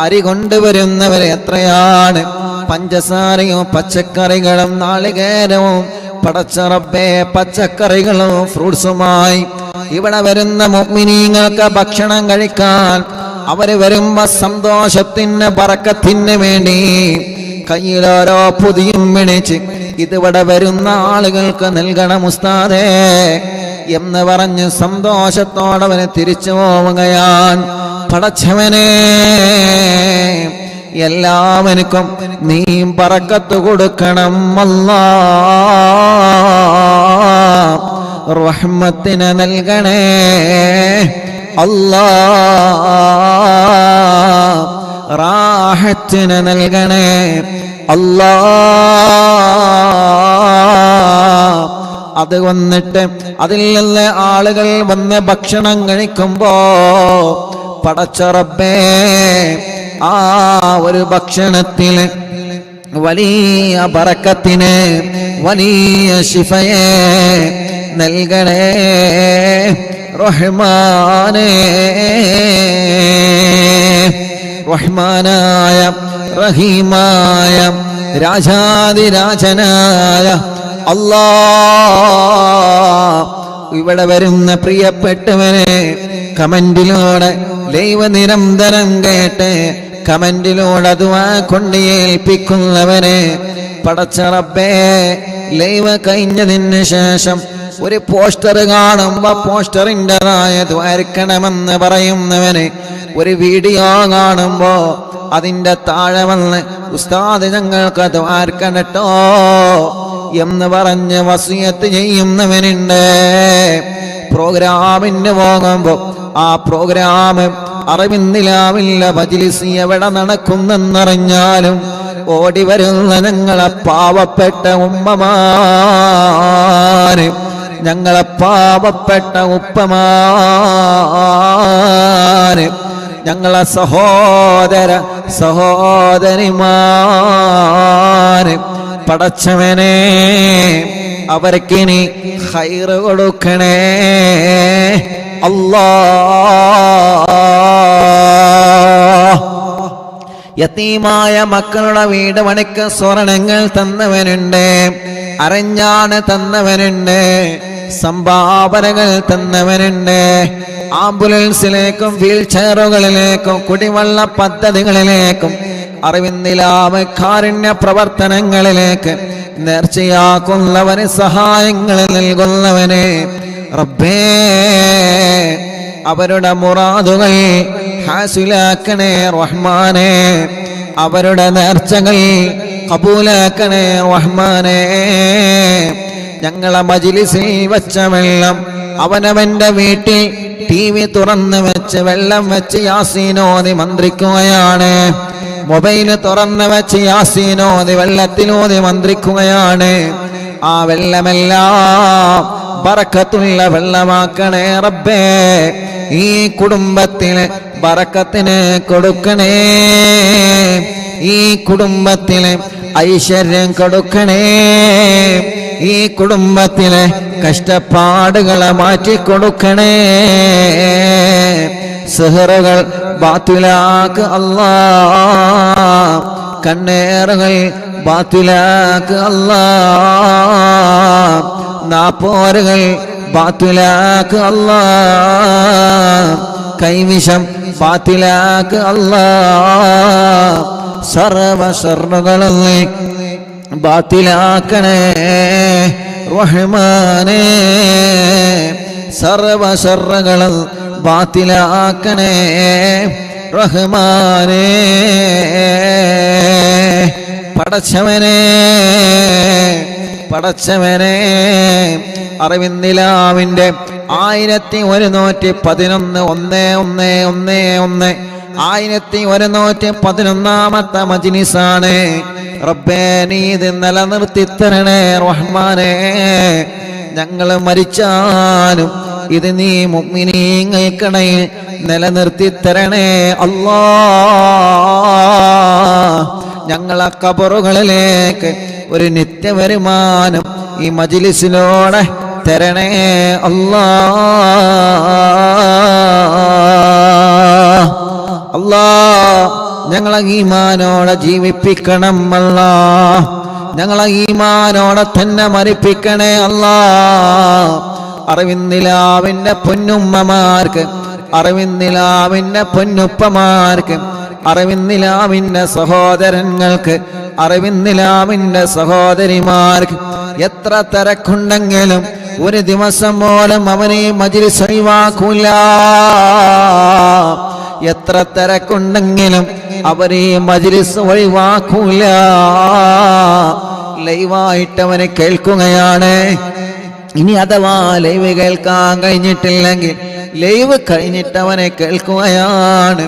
അരി കൊണ്ടുവരുന്നവരെ എത്രയാണ്, പഞ്ചസാരയും പച്ചക്കറികളും നാളികേരവും പടച്ച റബ്ബേ പച്ചക്കറികളും ഫ്രൂട്ട്സുമായി ഇവിടെ വരുന്ന മുഅ്മിനീങ്ങൾക്ക് ഭക്ഷണം കഴിക്കാൻ അവര് വരുമ്പോ സന്തോഷത്തിന് ബറക്കത്തിന് വേണ്ടി കയ്യിലോരോ പൊതിയും പിടിച്ച് ഇതിവിടെ വരുന്ന ആളുകൾക്ക് നൽകണം ഉസ്താദേ എന്ന് പറഞ്ഞ് സന്തോഷത്തോടെ അവന് തിരിച്ചു പോവുകയാണ്. പടച്ചവനെ, എല്ലാവർക്കും നീ ബറക്കത്ത് കൊടുക്കണം അല്ലാഹ്. റഹ്മത്തിനെ നൽകണേ അല്ലാഹ്. റാഹത്തിനെ നൽകണേ അല്ലാഹ്. അത് വന്നിട്ട് അതിൽ നിന്ന് ആളുകൾ വന്ന് ഭക്ഷണം കഴിക്കുമ്പോ പടച്ച റബ്ബേ, ആ ഒരു ഭക്ഷണത്തിന് വലിയ ബറക്കത്തിന് വലിയ ശിഫയെ നൽകണേ റഹ്മാനേ. റഹ്മാനായ റഹീമായ രാജാതിരാജനായ അല്ലാഹ്, ഇവിടെ വരുന്ന പ്രിയപ്പെട്ടവനെ കമന്റിലൂടെ ലൈവ് നിരന്തരം കേട്ട് കമന്റിലൂടെ ദുആ കൊണ്ട് ഏൽപ്പിക്കുന്നവനെ പടച്ച റബ്ബേ, ലൈവ് കഴിഞ്ഞതിന് ശേഷം ഒരു പോസ്റ്റർ കാണുമ്പോ പോസ്റ്ററിൻ്റെതായ ദ്വാരക്കണമെന്ന് പറയുന്നവന്, ഒരു വീഡിയോ കാണുമ്പോ അതിൻ്റെ താഴെ വന്ന് ഉസ്താദ് ഞങ്ങൾക്ക് ദ്വാർക്കണട്ടോ എന്ന് പറഞ്ഞ് വസിയത്ത് ചെയ്യുന്നവനുണ്ട്. പ്രോഗ്രാമിന് പോകുമ്പോൾ ആ പ്രോഗ്രാം അറിവിന്നിലാവില്ല മജ്‌ലിസ് എവിടെ നടക്കുന്നെന്നറിഞ്ഞാലും ഓടി വരുന്ന ഞങ്ങളെ പാവപ്പെട്ട ഉമ്മമാര്, ഞങ്ങളെ പാവപ്പെട്ട ഉപ്പമാര്, ഞങ്ങളെ സഹോദരിമാര്, പടച്ചവനെ അവർക്കിനി ഖൈറ് കൊടുക്കണേ അല്ലാഹ്. യതീമായ മക്കളുടെ വീട് പണിക്ക് സ്വർണങ്ങൾ തന്നവനുണ്ട്, അരഞ്ഞാണ് തന്നവനുണ്ട്, സംഭാവനകൾ തന്നവനുണ്ട്. ആംബുലൻസിലേക്കും വീൽ ചെയറുകളിലേക്കും കുടിവെള്ള പദ്ധതികളിലേക്കും അറിവിന്നിലാവ് കാരുണ്യ പ്രവർത്തനങ്ങളിലേക്ക് നേർച്ചയാക്കുന്നവന് സഹായങ്ങൾ നൽകുന്നവന് റബ്ബേ അവരുടെ മുറാദുകൾ ഹാസിലാക്കണേ റഹ്മാനേ, അവരുടെ നേർച്ചകൾ കബൂലാക്കണേ റഹ്മാനേ. ഞങ്ങളെ മജ്‌ലിസിൽ വെച്ച വെള്ളം അവനവന്റെ വീട്ടിൽ TV തുറന്ന് വെച്ച് വെള്ളം വെച്ച് യാസീനോദി മന്ത്രിക്കുകയാണ്, മൊബൈല് തുറന്ന് വെച്ച് യാസീനോദി വെള്ളത്തിനോദി മന്ത്രിക്കുകയാണ്. ആ വെള്ളമെല്ലാം ബറക്കത്തുള്ള വെള്ളമാക്കണേ റബ്ബേ. ഈ കുടുംബത്തിന് ബറക്കത്തിന് കൊടുക്കണേ, ഈ കുടുംബത്തിന് ഐശ്വര്യം കൊടുക്കണേ, ഈ കുടുംബത്തിലെ കഷ്ടപ്പാടുകളെ മാറ്റിക്കൊടുക്കണേ. സിഹറുകൾ ബാത്തിലാക്ക് അല്ലാഹ്, കണ്ണേറുകൾ ബാത്തിലാക്ക് അല്ലാഹ്, നാപ്പോരുകൾ ബാത്തിലാക്ക് അല്ലാഹ്, കൈവിഷം ബാത്തിലാക്ക് അല്ലാഹ്. സർവ ശർറുകളെ ബാത്തിലാക്കണേ റഹ്മാനേ, സർവ ശർറുകളും ബാത്തിലാക്കണേ റഹ്മാനേ. പടച്ചവനെ പടച്ചവനെ അറിവിന്നിലാവിൻ്റെ 1111 1111 മജ്‌ലിസാണ് റബ്ബേ. നീ ഇത് നിലനിർത്തി തരണേ റഹ്മാനേ. ഞങ്ങൾ മരിച്ചാലും ഇത് നീ മുഅ്മിനീങ്ങൾക്കിടയിൽ നിലനിർത്തി തരണേ അല്ലാഹ്. ഞങ്ങളെ ഖബറുകളിലേക്ക് ഒരു നിത്യവരുമാനം ഈ മജ്‌ലിസിലൂടെ തരണേ അല്ലാഹ്. അല്ലാഹ് ഞങ്ങളെ ഈമാനോടെ ജീവിപ്പിക്കണം അല്ലാഹ്, ഞങ്ങളെ ഈമാനോടെ തന്നെ മരിപ്പിക്കണേ അല്ലാഹ്. അറിവിന്നിലാവിൻ്റെ പൊന്നുമ്മമാർക്ക്, അറിവിന്നിലാവിൻ്റെ പൊന്നുപ്പമാർക്ക്, അറിവിന്നിലാവിൻ്റെ സഹോദരങ്ങൾക്ക്, അറിവിന്നിലാവിൻ്റെ സഹോദരിമാർക്ക് എത്ര തിരക്കുണ്ടെങ്കിലും ഒരു ദിവസം പോലും അവനെ മജ്‌ലിസ് ഒഴിവാക്കൂല. എത്ര തിരക്കുണ്ടെങ്കിലും അവരെ മജ്‌ലിസ് ഒഴിവാക്കൂല. ലൈവായിട്ട് അവനെ കേൾക്കുകയാണ്. ഇനി അഥവാ ലൈവ് കേൾക്കാൻ കഴിഞ്ഞിട്ടില്ലെങ്കിൽ ലൈവ് കഴിഞ്ഞിട്ട് അവനെ കേൾക്കുകയാണ്.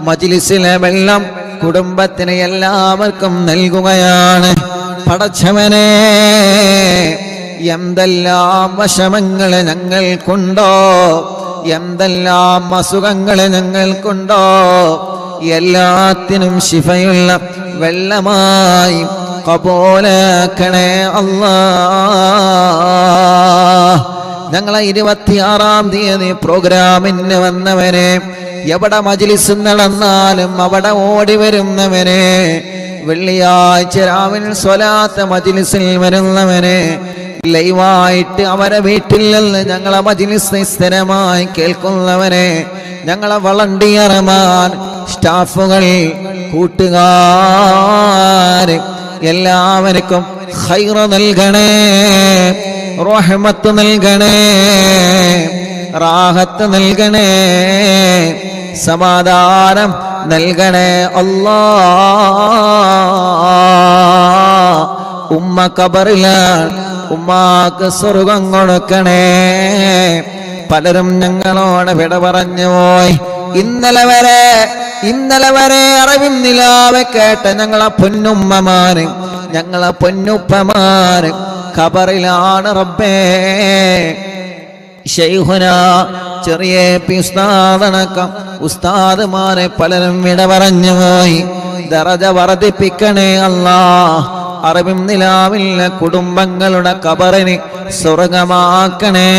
മജ്‌ലിസിലെ വെള്ളം കുടുംബത്തിന് എല്ലാവർക്കും നൽകുകയാണ്. പടച്ചവനെ എന്തെല്ലാം വിഷമങ്ങൾ ഞങ്ങൾക്കുണ്ടോ, എന്തെല്ലാം അസുഖങ്ങൾ ഞങ്ങൾക്കുണ്ടോ, എല്ലാത്തിനും ശിഫയുള്ള വെള്ളമായി കബൂലാക്കണേ അല്ലാഹ്. ഞങ്ങളെ 26-ാം തീയതി പ്രോഗ്രാമിന് വന്നവനെ, എവിടെ മജ്‌ലിസ് നടന്നാലും അവിടെ ഓടി വരുന്നവനെ, വെള്ളിയാഴ്ച രാവിലെ സ്വലാത്ത് മജ്‌ലിസിൽ വരുന്നവനെ, ലൈവായിട്ട് അവരെ വീട്ടിൽ നിന്ന് ഞങ്ങളെ മജ്‌ലിസ് സ്ഥിരമായി കേൾക്കുന്നവനെ, ഞങ്ങളെ വളണ്ടിയർമാർ, സ്റ്റാഫുകൾ, കൂട്ടുകാര് എല്ലാവർക്കും ഖൈറ് നൽകണേ, റഹ്മത്ത് നൽകണേ, റാഹത്ത് നൽകണേ, സമാധാനം നൽകണേ അല്ലാ. ഉമ്മ ഖബറിലാണ്, ഉമ്മാക്ക് സ്വർഗം കൊടുക്കണേ. പലരും ഞങ്ങളോട് വിട പറഞ്ഞു പോയി. ഇന്നലെ വരെ അറിവിൻ നിലാവെ കേട്ട ഞങ്ങളെ പൊന്നുമ്മമാര്, ഞങ്ങളെ പൊന്നുപ്പമാര് ഖബറിലാണ് റബ്ബേ. ശൈഖുന ചെറിയ ഉസ്താദടക്കം ഉസ്താദുമാരെ പലരും വിട പറഞ്ഞു പോയി. ദറജ വർദ്ധിപ്പിക്കണേ അല്ലാ. അറിവിൻ നിലാവിലെ കുടുംബങ്ങളുടെ ഖബറിനെ സ്വർഗമാക്കണേ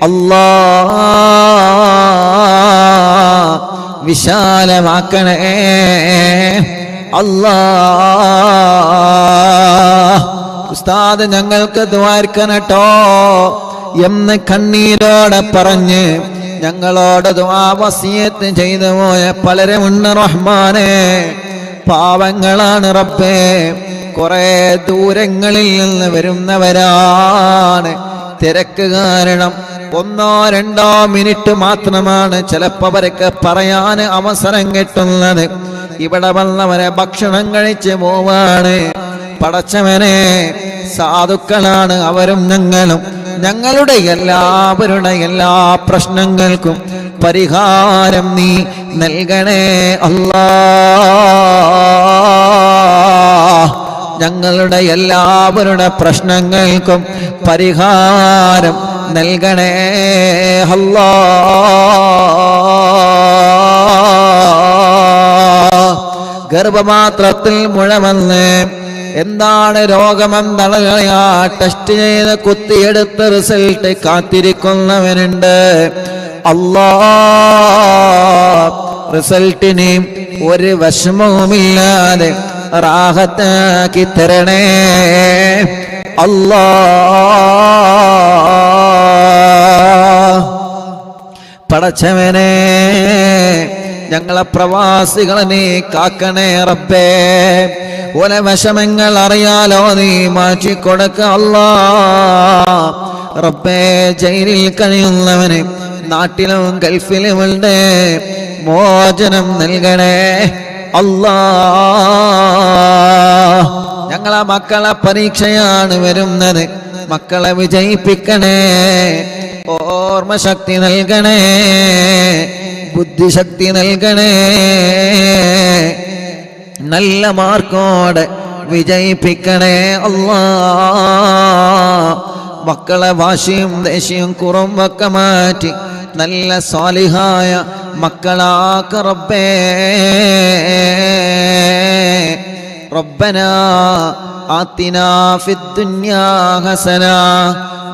അല്ലാ. വിശാലമാക്കണേ അല്ലാ. ഉസ്താദ് ഞങ്ങൾക്ക് ദ്വാർക്കണട്ടോ എന്ന് കണ്ണീരോടെ പറഞ്ഞ് ഞങ്ങളോട് ദുആ വസിയത്ത് ചെയ്തു പോയ പലരുമുണ്ട് റഹ്മാനെ. പാവങ്ങളാണ് റബ്ബേ, കുറെ ദൂരങ്ങളിൽ നിന്ന് വരുന്നവരാണ്. തിരക്ക് കാരണം 1-2 മിനിറ്റ് മാത്രമാണ് ചിലപ്പോൾ അവർക്ക് പറയാൻ അവസരം കിട്ടുന്നത്. ഇവിടെ വന്നവരെ ഭക്ഷണം കഴിച്ച് പോവാണ്. പടച്ചവനെ, സാധുക്കളാണ് അവരും ഞങ്ങളും. ഞങ്ങളുടെ എല്ലാവരുടെ എല്ലാ പ്രശ്നങ്ങൾക്കും പരിഹാരം നീ നൽകണേ അല്ലാ. ഞങ്ങളുടെ എല്ലാവരുടെ പ്രശ്നങ്ങൾക്കും പരിഹാരം നൽകണേ അല്ലാ. ഗർഭപാത്രത്തിൽ മുഴ വന്ന് എന്താണ് രോഗമെന്നറിയാ ടെസ്റ്റ് ചെയ്ത് കുത്തിയെടുത്ത റിസൾട്ട് കാത്തിരിക്കുന്നവനുണ്ട്. അല്ലാ, റിസൾട്ടിന് ഒരു വിഷമവുമില്ലാതെ റാഹത്താക്കി തരണേ അല്ലാ. പടച്ചവനെ, ഞങ്ങളെ പ്രവാസികളെ നീ കാക്കണേ റബ്ബേ. ഓല വിഷമങ്ങൾ അറിയാലോ, നീ മാറ്റിക്കൊടുക്ക അല്ലാ. റബ്ബേ, ജയിലിൽ കഴിയുന്നവന് നാട്ടിലും ഗൾഫിലുമുണ്ട്, മോചനം നൽകണേ അല്ലാ. ഞങ്ങളെ മക്കളെ പരീക്ഷയാണ് വരുന്നത്, മക്കളെ വിജയിപ്പിക്കണേ. ഓർമ്മശക്തി നൽകണേ, ബുദ്ധിശക്തി നൽകണേ. നല്ല മാർക്കോടെ വിജയിപ്പിക്കണേ അല്ലാ. മക്കളെ വാശിയും ദേഷ്യവും കുറുമ്പൊക്കെ മാറ്റി നല്ല സാലിഹായ മക്കളാക്ക റബ്ബേ. റബ്ബനാ ആതിനാ ഫിദ്ദുനിയാ ഹസന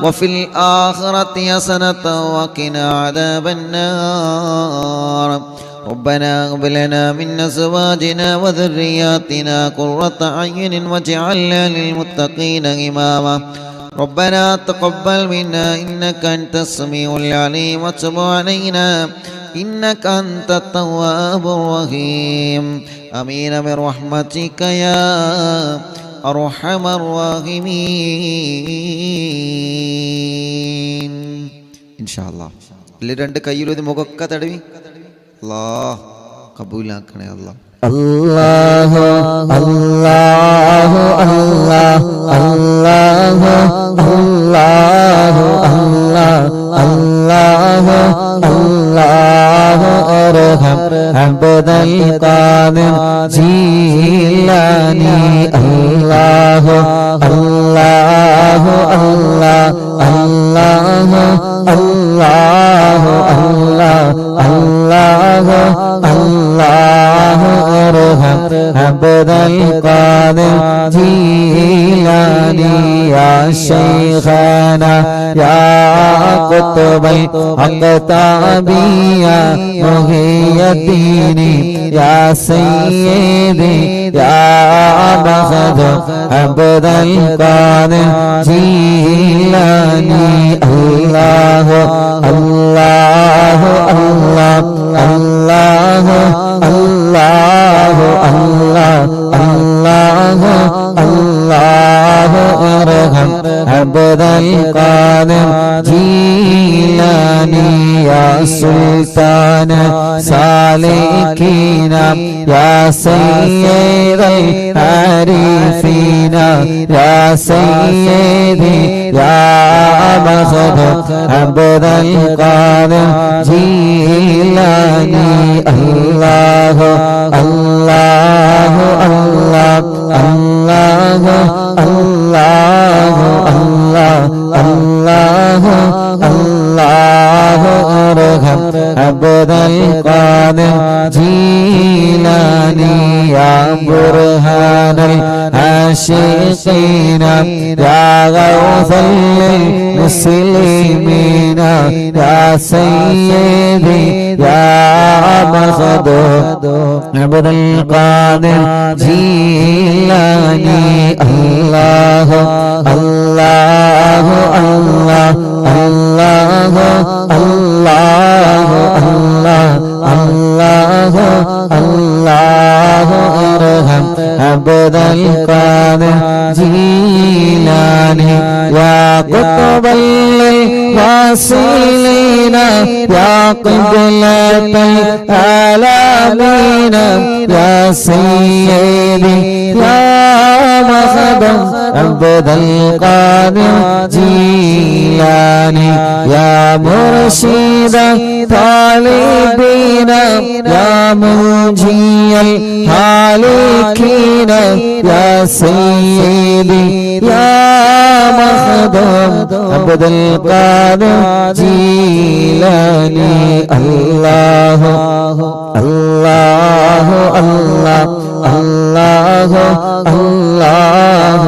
വഫിൽ ആഖിറതി ഹസനത വഖിനാ അദാബന്നാർ. ربنا هب لنا من أزواجنا وذرياتنا قرة أعين واجعلنا للمتقين إماما. ربنا تقبل منا إنك أنت السميع العليم وتب علينا إنك أنت التواب الرحيم. آمين برحمتك يا أرحم الراحمين. إن شاء الله. രണ്ട് കയ്യിലൊരു മുഖൊക്കെ തടവി അല്ലാഹ് കബൂലാക്കണേ അല്ലാഹ്. അല്ലാഹു അല്ലാഹു അല്ലാഹു അല്ലാഹു അല്ലാഹു അല്ലാഹു അല്ലാഹു അർഹം അബ്ദൽ ഖാദിർ ജീലാനി. അല്ലാഹു അല്ലാഹു അല്ലാഹു അല്ലാഹു അല്ലാഹു അല്ലാഹു അല്ലാഹു അർഹം അബ്ദൽ ഖാദിർ ജീലാനി. യാ ശൈഖാന യാ ഖുത്ബൽ അഖ്താബിയ മുഹിയദ്ദീനി. യാ സയ്യിദി യാ ബഖദ് അബ്ദൽ ഖാദിർ ജീലാനി. അല്ലാഹു അല്ലാഹു അല്ലാഹു അല്ലാഹു അല്ലാഹു അല്ലാഹു അല്ലാഹു അർഹം അബ്ദൽ ഖാദിർ ജീലാനി. യാ سلطان سالكين يا سيد العارفين يا سيدي يا مخدوم عبد القادر جيلاني الله الله الله الله الله الله الله الله ارحم عبد القادر جيلاني يا برهان العاشقين يا غوث للمسلمين يا سيدي يا مخدوم عبد القادر جيلاني الله الله الله الله الله الله الله الله ارحم عبد القادر جيلاني يا قطب الواصلين يا قبلة العالمين يا سيدي يا مخدوم عبد القادر جيلاني يا مرشد طالبين يا منجي الهالكين يا سيدي يا مخدوم عبد القادر جيلاني الله الله الله الله الله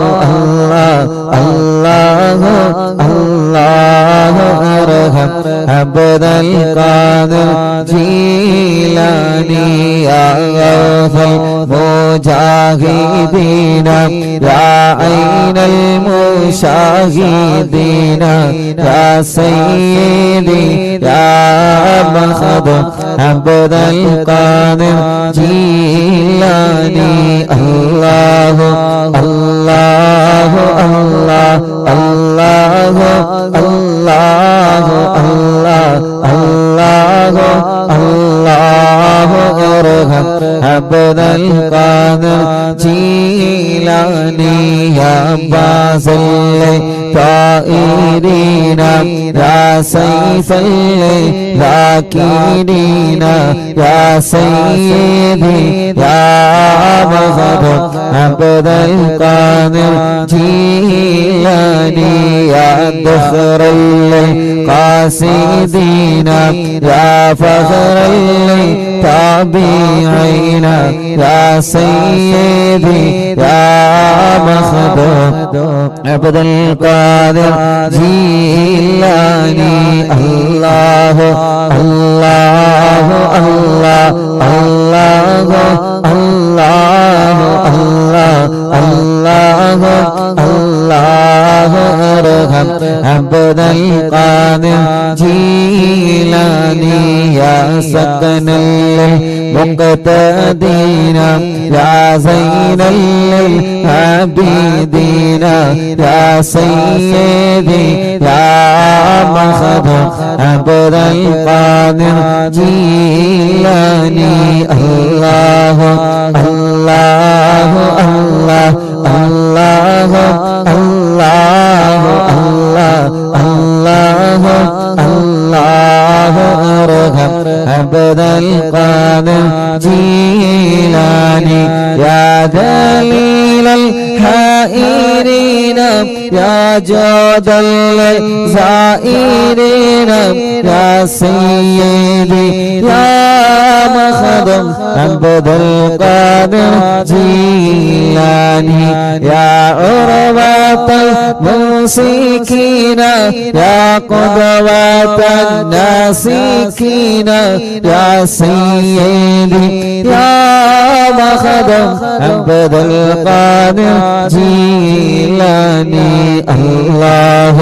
الله الله ارحم عبد القادر جيلاني يا غوث المجاهدين يا عين المشاهدين يا سيدي يا مخدوم عبد القادر جيلاني الله الله الله الله الله الله الله الله ارحم عبد القادر جيلاني يا باسل طائرين يا سيف الذاكرين يا سيدي يا مخدوم عبد القادر جيلاني يا ذخر القاصدين يا فخر التابعين يا سيدي يا مخدوم عبد القادر جيلاني الله الله الله الله الله الله الله الله ارحم عبد القادر جيلاني يا سكن المقتدين يا زين العابدين يا سيدي يا مخدوم عبد القادر جيلاني الله الله الله الله الله الله الله الله ارحم عبد القادر جيلاني يا دليل الحائرين يا جود الزائرين يا سيدي يا مخدوم عبد القادر جيلاني يا عروة الممسكين يا قدوة الناسكين يا سيدي يا مخدوم عبد القادر جيلاني الله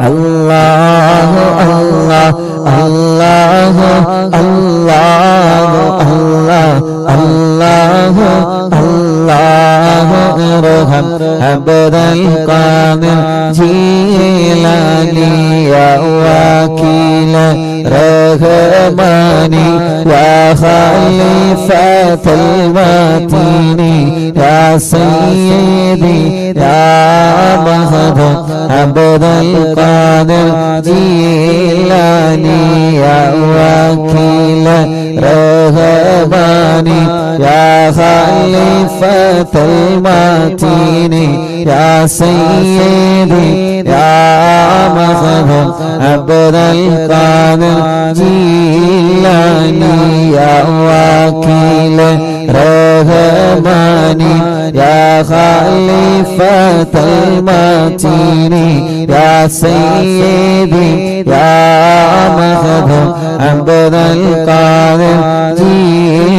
الله الله الله الله الله الله الله ارحم عبد القادر جيلاني يا وكيل رحماني يا خليفة المتين يا سيدي يا مهدي عبد القادر جيلاني يا وكيل رحماني يا خليفة المتين يا سيدي يا مهدي عبد القادر جيلاني يا وكيل رحماني يا خليفة المتين يا سيدي يا مهدي عبد القادر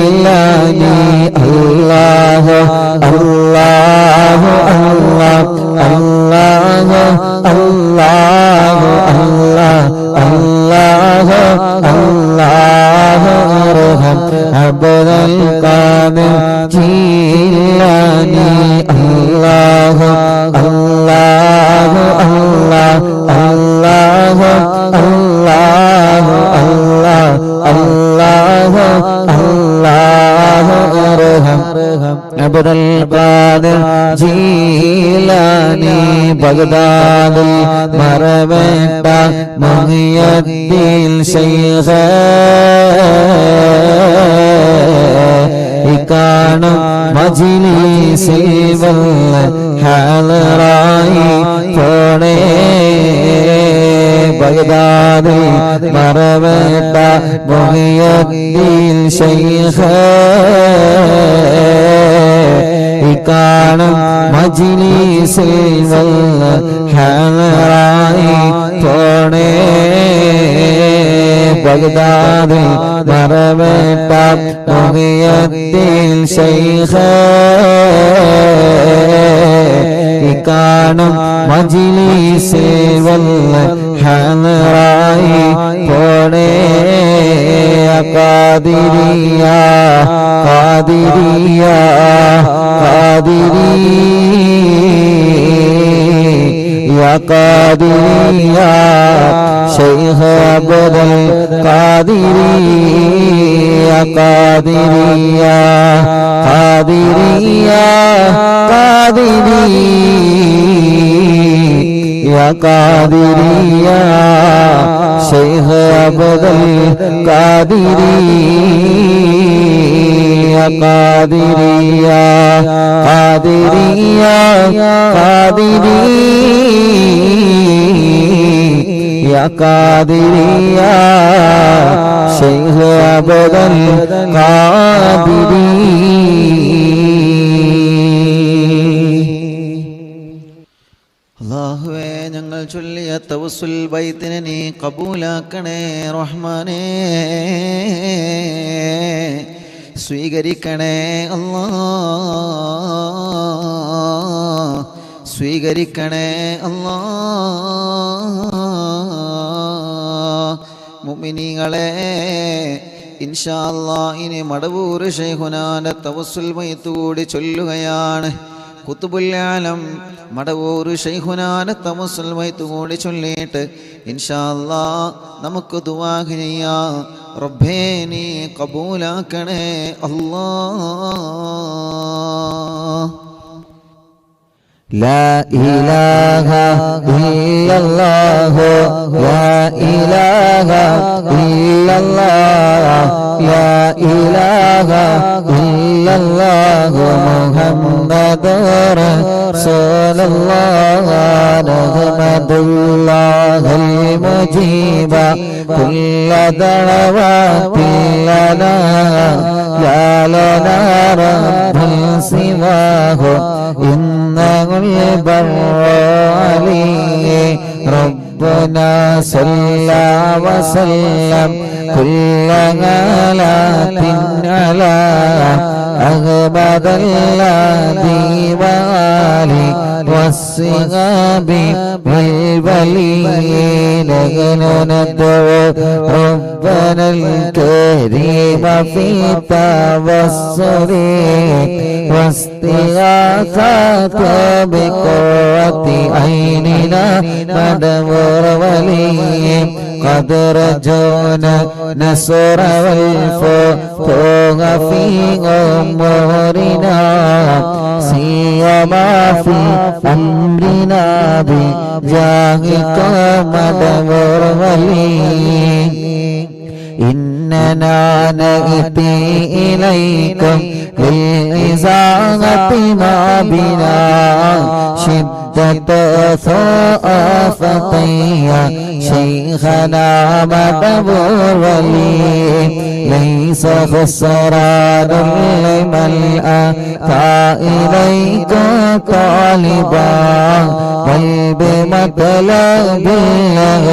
جيلاني الله الله الله الله الله الله الله الله ارحم عبد القادر جيلاني الله الله الله الله الله الله الله الله ارحم عبد القادر جيلاني بغداد مربت محي الدين شيخ കാണും മജ്‌ലിസിൽ വല്ല ഹാളറായി പോണേ ബഗ്ദാദിൽ മറവേട്ട മുഹിയുദ്ദീൻ ശൈഖ് കാണും മജ്‌ലിസിൽ വല്ല ഹാളറായി പോണേ ബഗ്ദാദിൽ മറവേട്ട മുഹിയുദ്ദീൻ ശൈഖ് കാണും മജ്‌ലിസിൽ വല്ല ഹാളറായി പോണേ Qadiriya Qadiriya Qadiriya Qadiriya Sheikh Abdul Qadiriya Qadiriya Qadiriya Qadiriya Qadiriya Sheikh Abdul Qadiriya Qadiriya Qadiriya Qadiriya Qadiriya Sheikh Abdul Qadiri അല്ലാഹുവേ ഞങ്ങൾ ചൊല്ലിയ തവസ്സുൽ ബൈത്തിനെ നീ കബൂലാക്കണേ റഹ്മാനേ സ്വീകരിക്കണേ അല്ലാഹ് സ്വീകരിക്കണേ അല്ലാഹ് മുഅ്മിനീങ്ങളെ ഇൻഷാ അല്ലാഹ് ഇനി മടവൂർ ശൈഖുനാന്റെ തവസ്സുൽ ബൈത്ത് കൂടി ചൊല്ലുകയാണ് ഖുത്ബുൽ ആലം മടവൂർ ശൈഖുനാന്റെ തവസ്സുൽ ബൈത്ത് കൂടി ചൊല്ലിയിട്ട് ഇൻഷാ അല്ലാഹ് നമുക്ക് ദുആ ചെയ്യാം റബ്ബേ നീ കബൂലാക്കണേ അല്ലാഹ് لا إله إلا الله لا إله إلا الله لا إله إلا الله محمد رسول الله نحمد الله المجيب كل دعوات لنا يا لنا رب سواه إنه البر عليه ربنا صلى وسلم كل غلات على أغبد الذي وآله والصحاب والولي نحن ندعو ربنا الكريم في التوسل واستغاثة بقوة عيننا ندور ولي قد رجونا نصر والفتوح في أمورنا سيما في أمرنا بجاهك ندور ولي إننا نأتي إليكم للإزاغة ما بنا شدة ثقافتي شيخنا مدبور ولي ليس خسران لمن أتى إليك طالبا بل بمطلب الله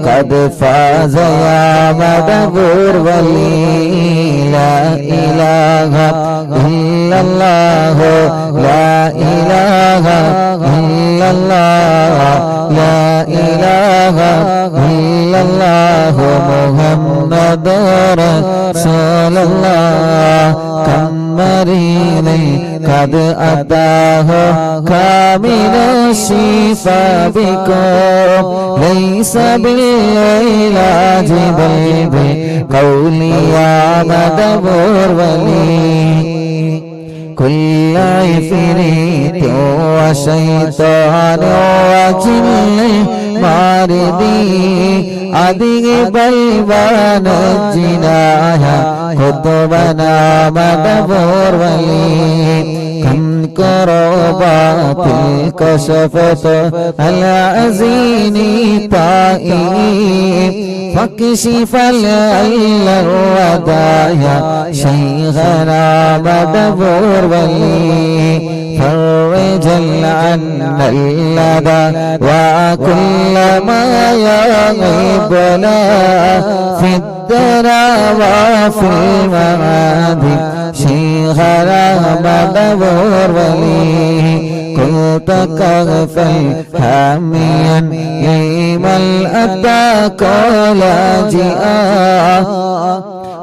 قد فاز يا مدبور ولي لا إله إلا الله لا إله إلا الله لا إله إلا الله محمد رسول الله كم مريض قد أتاه كامل الشفاء بكم ليس بالعلاج بل بقولي يا مدبور ولي كل عفريت وشيطان وجن ماردي أذهب ونجناها قطبنا مدبور ولي كم كربات كشفت العزين طائب فاكشف الودايا شيخنا مدبور ولي فرج عنا اللدى وكل ما يغيبنا في الدرى وفي المعاد شيخنا مدبور ولي كنت كغفل حاميا لمن أتاك لاجئا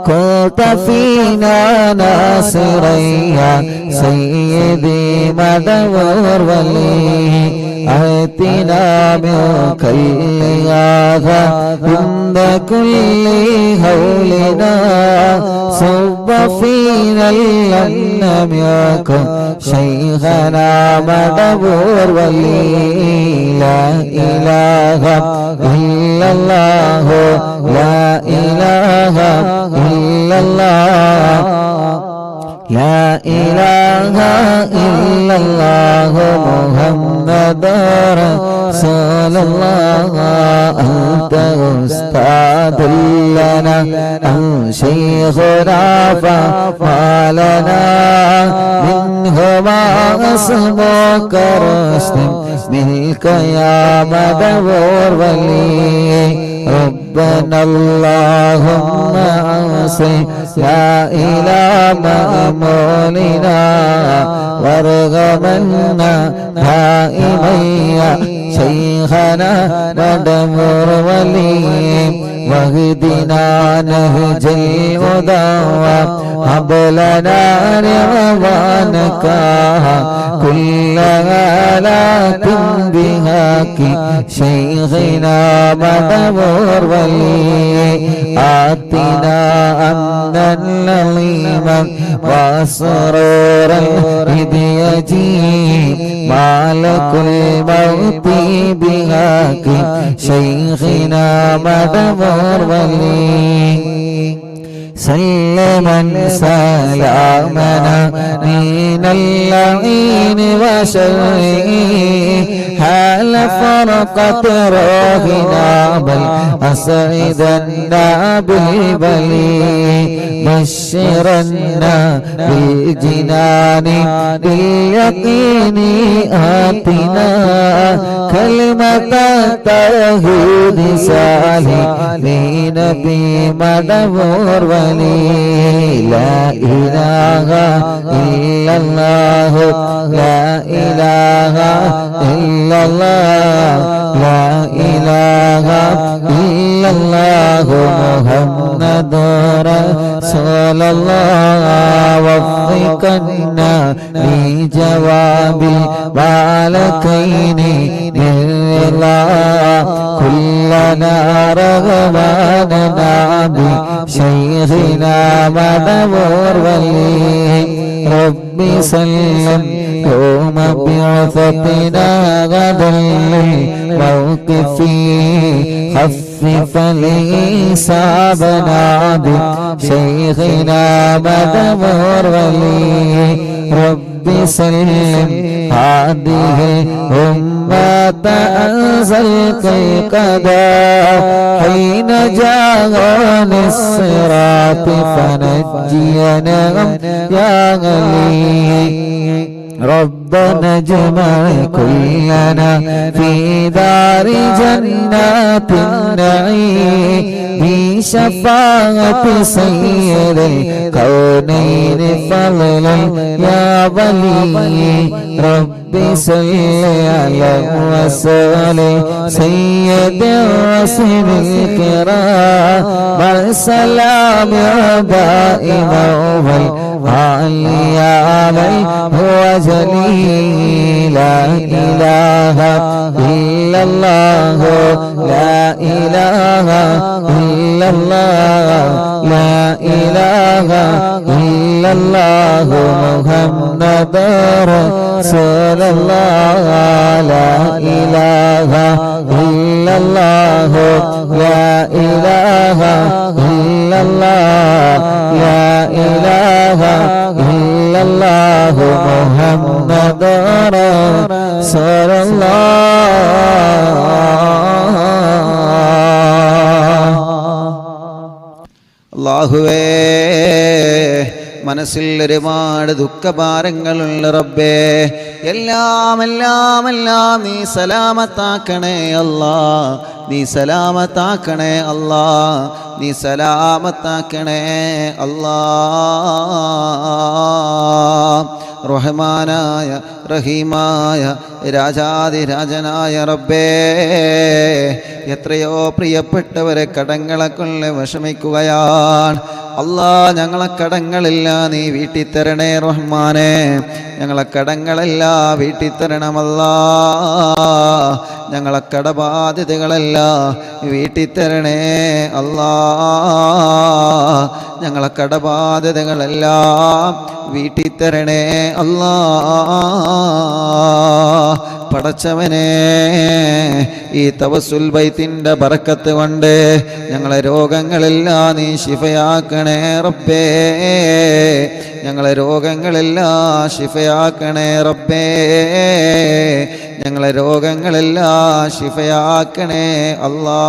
كنت فينا ناصريا سيدي مدبور ولي آتنا منك الإغاثة عند كل هولنا صب فينا لم يكن شيخنا مدبور ولي لا إله إلا الله لا إله إلا الله لا إله إلا الله محمد رسول الله أنت أستاذ لنا أنت شيخنا فما لنا منهما اسمك رشد منك يا مدبور ولي ربنا اللهم أوصي لا إله مأمولنا وارغمنا دائميا شيخنا مدبور ولي واهدنا نهج الهدى هب لنا رضوانك كل آلات بهاك شيخنا مدبور ولي آتنا أمنا لظيما وسرورا إذ يجيء مالك الموت بهاك شيخنا مدبور ولي سلما سلامنا من اللعين وشره حال فرقت روحنا بل أسعدنا بالبلي بشرنا بالجنان باليقين آتنا കലിമത തൗഹീദ് സാലിഹീന ബി മടവൂർ വലി ലാ ഇലാഹ ഇല്ലല്ലാഹു ലാ ഇലാഹ ഇല്ലല്ലാഹ് ലാ ഇലാഹ ഇല്ലല്ലാഹു മുഹമ്മദുർ റസൂലുള്ളാഹ് വഫിഖനാ ലി ജവാബിൽ ബാലകൈനി ബില്ലാ കുല്ലനാ റഹ്മാനനാ ബി ശൈഖിനാ മദവൂർ വലി ربي سلم يوم بعثتنا غدا للموقف خفف لي صابنا بشيخنا مدمور ولي ربي سلم هذه الأمة أنزلت القضاء حين جاء الصراط فنجينا يا غلي ربنا اجمع كلنا في دار جنات النعيم بشفاعة سيد الكونين فضلا يا ولي ربي صل على رسول سيد الرسل الكرام والسلام دائما والعلي عليه هو جليل لا إله إلا الله لا إله إلا الله لا إله إلا الله محمد رسول الله لا إله إلا الله لا إله إلا الله لا إله إلا الله محمد رسول അല്ലാഹുവേ മനസ്സിൽ ഒരുപാട് ദുഃഖഭാരങ്ങളുള്ള റബ്ബേ എല്ലാം നീ സലാമത്താക്കണേ അല്ലാ നീ സലാമത്താക്കണേ അല്ലാ നീ സലാമത്താക്കണേ അല്ലാ റഹ്മാനായ റഹീമായ രാജാതിരാജനായ റബ്ബേ എത്രയോ പ്രിയപ്പെട്ടവരെ കടങ്ങളെ കൊണ്ട് വിഷമിക്കുകയാണ് അല്ലാ ഞങ്ങളെ കടങ്ങളെല്ലാം നീ വീട്ടിത്തരണേ റഹ്മാനെ ഞങ്ങളെ കടങ്ങളെല്ലാം വീട്ടിത്തരണമല്ലാ ഞങ്ങളെ കടബാധ്യതകളെല്ലാം വീട്ടിത്തരണേ അല്ലാ ഞങ്ങളെ കടബാധ്യതകളെല്ലാം വീട്ടിത്തരണേ അല്ലാ പടച്ചവനെ ഈ തവസ്സുൽ ബൈത്തിന്റെ ബറക്കത്ത് കൊണ്ട് ഞങ്ങളെ രോഗങ്ങളെല്ലാം നീ ശിഫയാക്കണേ റബ്ബേ ഞങ്ങളെ രോഗങ്ങളെല്ലാം ശിഫയാക്കണേ റബ്ബേ ഞങ്ങളെ രോഗങ്ങളെല്ലാം ശിഫയാക്കണേ അല്ലാ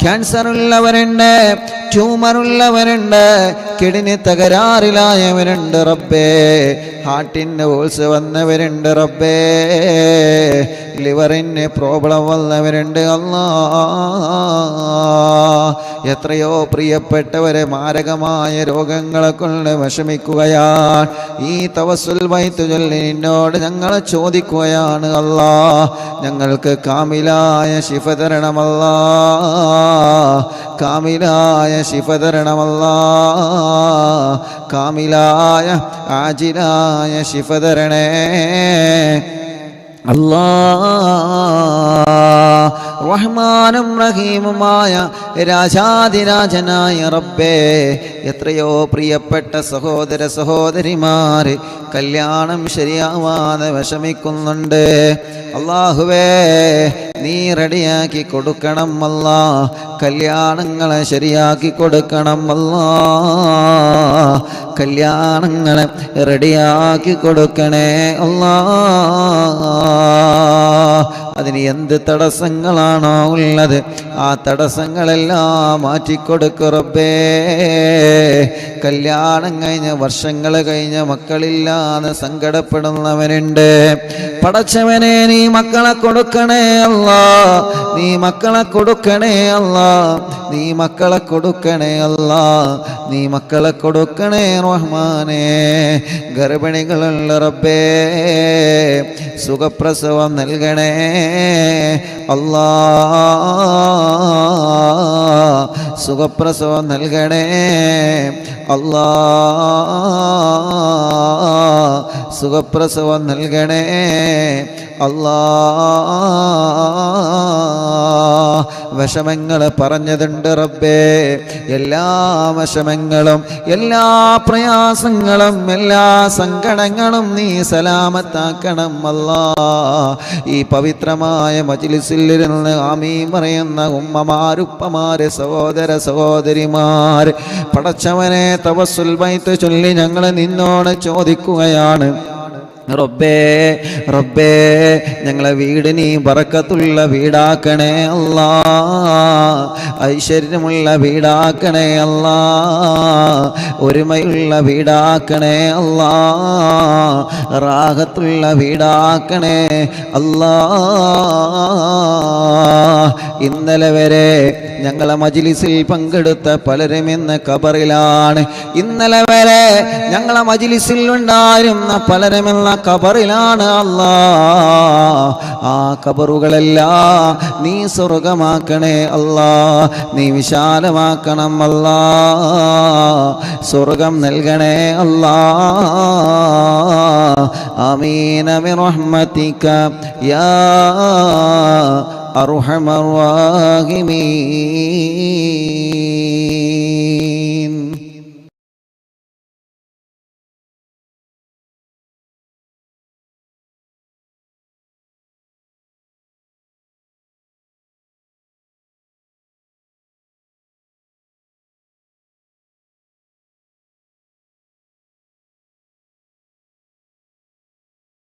ക്യാൻസർ ഉള്ളവരുണ്ട് ട്യൂമറുള്ളവരുണ്ട് കിഡ്നി തകരാറിലായവരുണ്ട് റബ്ബേ ഹാർട്ടിന് ഹോൾസ് വന്നവരുണ്ട് റബ്ബേ ലിവറിന് പ്രോബ്ലം വന്നവരുണ്ട് അല്ലാ എത്രയോ പ്രിയപ്പെട്ടവരെ മാരകമായ രോഗങ്ങളെ കൊണ്ട് വിഷമിക്കുകയാണ് ഈ തവസ്സുൽ ബൈത്ത് ചൊല്ലി നിന്നോട് ഞങ്ങൾ ചോദിക്കുകയാണ് അല്ലാ ഞങ്ങൾക്ക് കാമിലായ ശിഫ തരണമല്ലാ കാമിലായ ശിഫ തരണമല്ലാ കാമിലായ ആജിലായ ശിഫ തരണേ അല്ലാ റഹ്മാനും റഹീമുമായ രാജാതിരാജനായ റബ്ബേ എത്രയോ പ്രിയപ്പെട്ട സഹോദര സഹോദരിമാർ കല്യാണം ശരിയാവാതെ വിഷമിക്കുന്നുണ്ട് അല്ലാഹുവേ നീ റെഡിയാക്കി കൊടുക്കണം അല്ലാ കല്യാണങ്ങളെ ശരിയാക്കി കൊടുക്കണം അല്ലാ കല്യാണങ്ങളെ റെഡിയാക്കി കൊടുക്കണേ അല്ലാ അതിന് എന്ത് തടസ്സങ്ങളാണോ ഉള്ളത് ആ തടസ്സങ്ങളെല്ലാം മാറ്റിക്കൊടുക്കു റബ്ബേ കല്യാണം കഴിഞ്ഞ് വർഷങ്ങൾ കഴിഞ്ഞ് മക്കളില്ലാതെ സങ്കടപ്പെടുന്നവനുണ്ട്. പടച്ചവനെ നീ മക്കളെ കൊടുക്കണേ അല്ലാ, നീ മക്കളെ കൊടുക്കണേ അല്ലാ, നീ മക്കളെ കൊടുക്കണേ അല്ലാ, നീ മക്കളെ കൊടുക്കണേ റഹ്മാനേ. ഗർഭിണികളുള്ള റബ്ബേ സുഖപ്രസവം നൽകണേ അല്ലാ, സുഖപ്രസവം നൽകണേ അല്ലാ, സുഖപ്രസവം നൽകണേ അല്ലാ. വിഷമങ്ങൾ പറഞ്ഞതുണ്ട് റബ്ബേ, എല്ലാ വിഷമങ്ങളും എല്ലാ പ്രയാസങ്ങളും എല്ലാ സങ്കടങ്ങളും നീ സലാമത്താക്കണം അല്ലാ. ഈ പവിത്രമായ മജ്ലിസിൽ ഇരുന്ന് ആമീൻ പറയുന്ന ഉമ്മമാരുപ്പമാര് സഹോദര സഹോദരിമാർ, പടച്ചവനെ തവസ്സുൽ ബൈത്ത് ചൊല്ലി ഞങ്ങൾ നിന്നോട് ചോദിക്കുകയാണ് റബ്ബേ, റബ്ബേ ഞങ്ങളെ വീട് നീ ബറക്കത്തുള്ള വീടാക്കണേ അല്ലാ, ഐശ്വര്യമുള്ള വീടാക്കണേ അല്ലാ, ഒരുമയുള്ള വീടാക്കണേ അല്ലാ, റാഹത്തുള്ള വീടാക്കണേ അല്ലാ. ഇന്നലെ വരെ ഞങ്ങളെ മജ്ലിസിൽ പങ്കെടുത്ത പലരും ഇന്ന് ഖബറിലാണ്. ഇന്നലെ വരെ ഞങ്ങളെ മജ്ലിസിൽ ഉണ്ടായിരുന്ന പലരും ഇന്ന് ഖബറിലാണ് അല്ലാ. ആ ഖബറുകളെല്ലാം നീ സ്വർഗമാക്കണേ അല്ലാ, നീ വിശാലമാക്കണം അല്ലാ, സ്വർഗം നൽകണേ അല്ലാ. ആമീന ബിറഹ്മതിക യാ അർഹമർ റഹീമീൻ.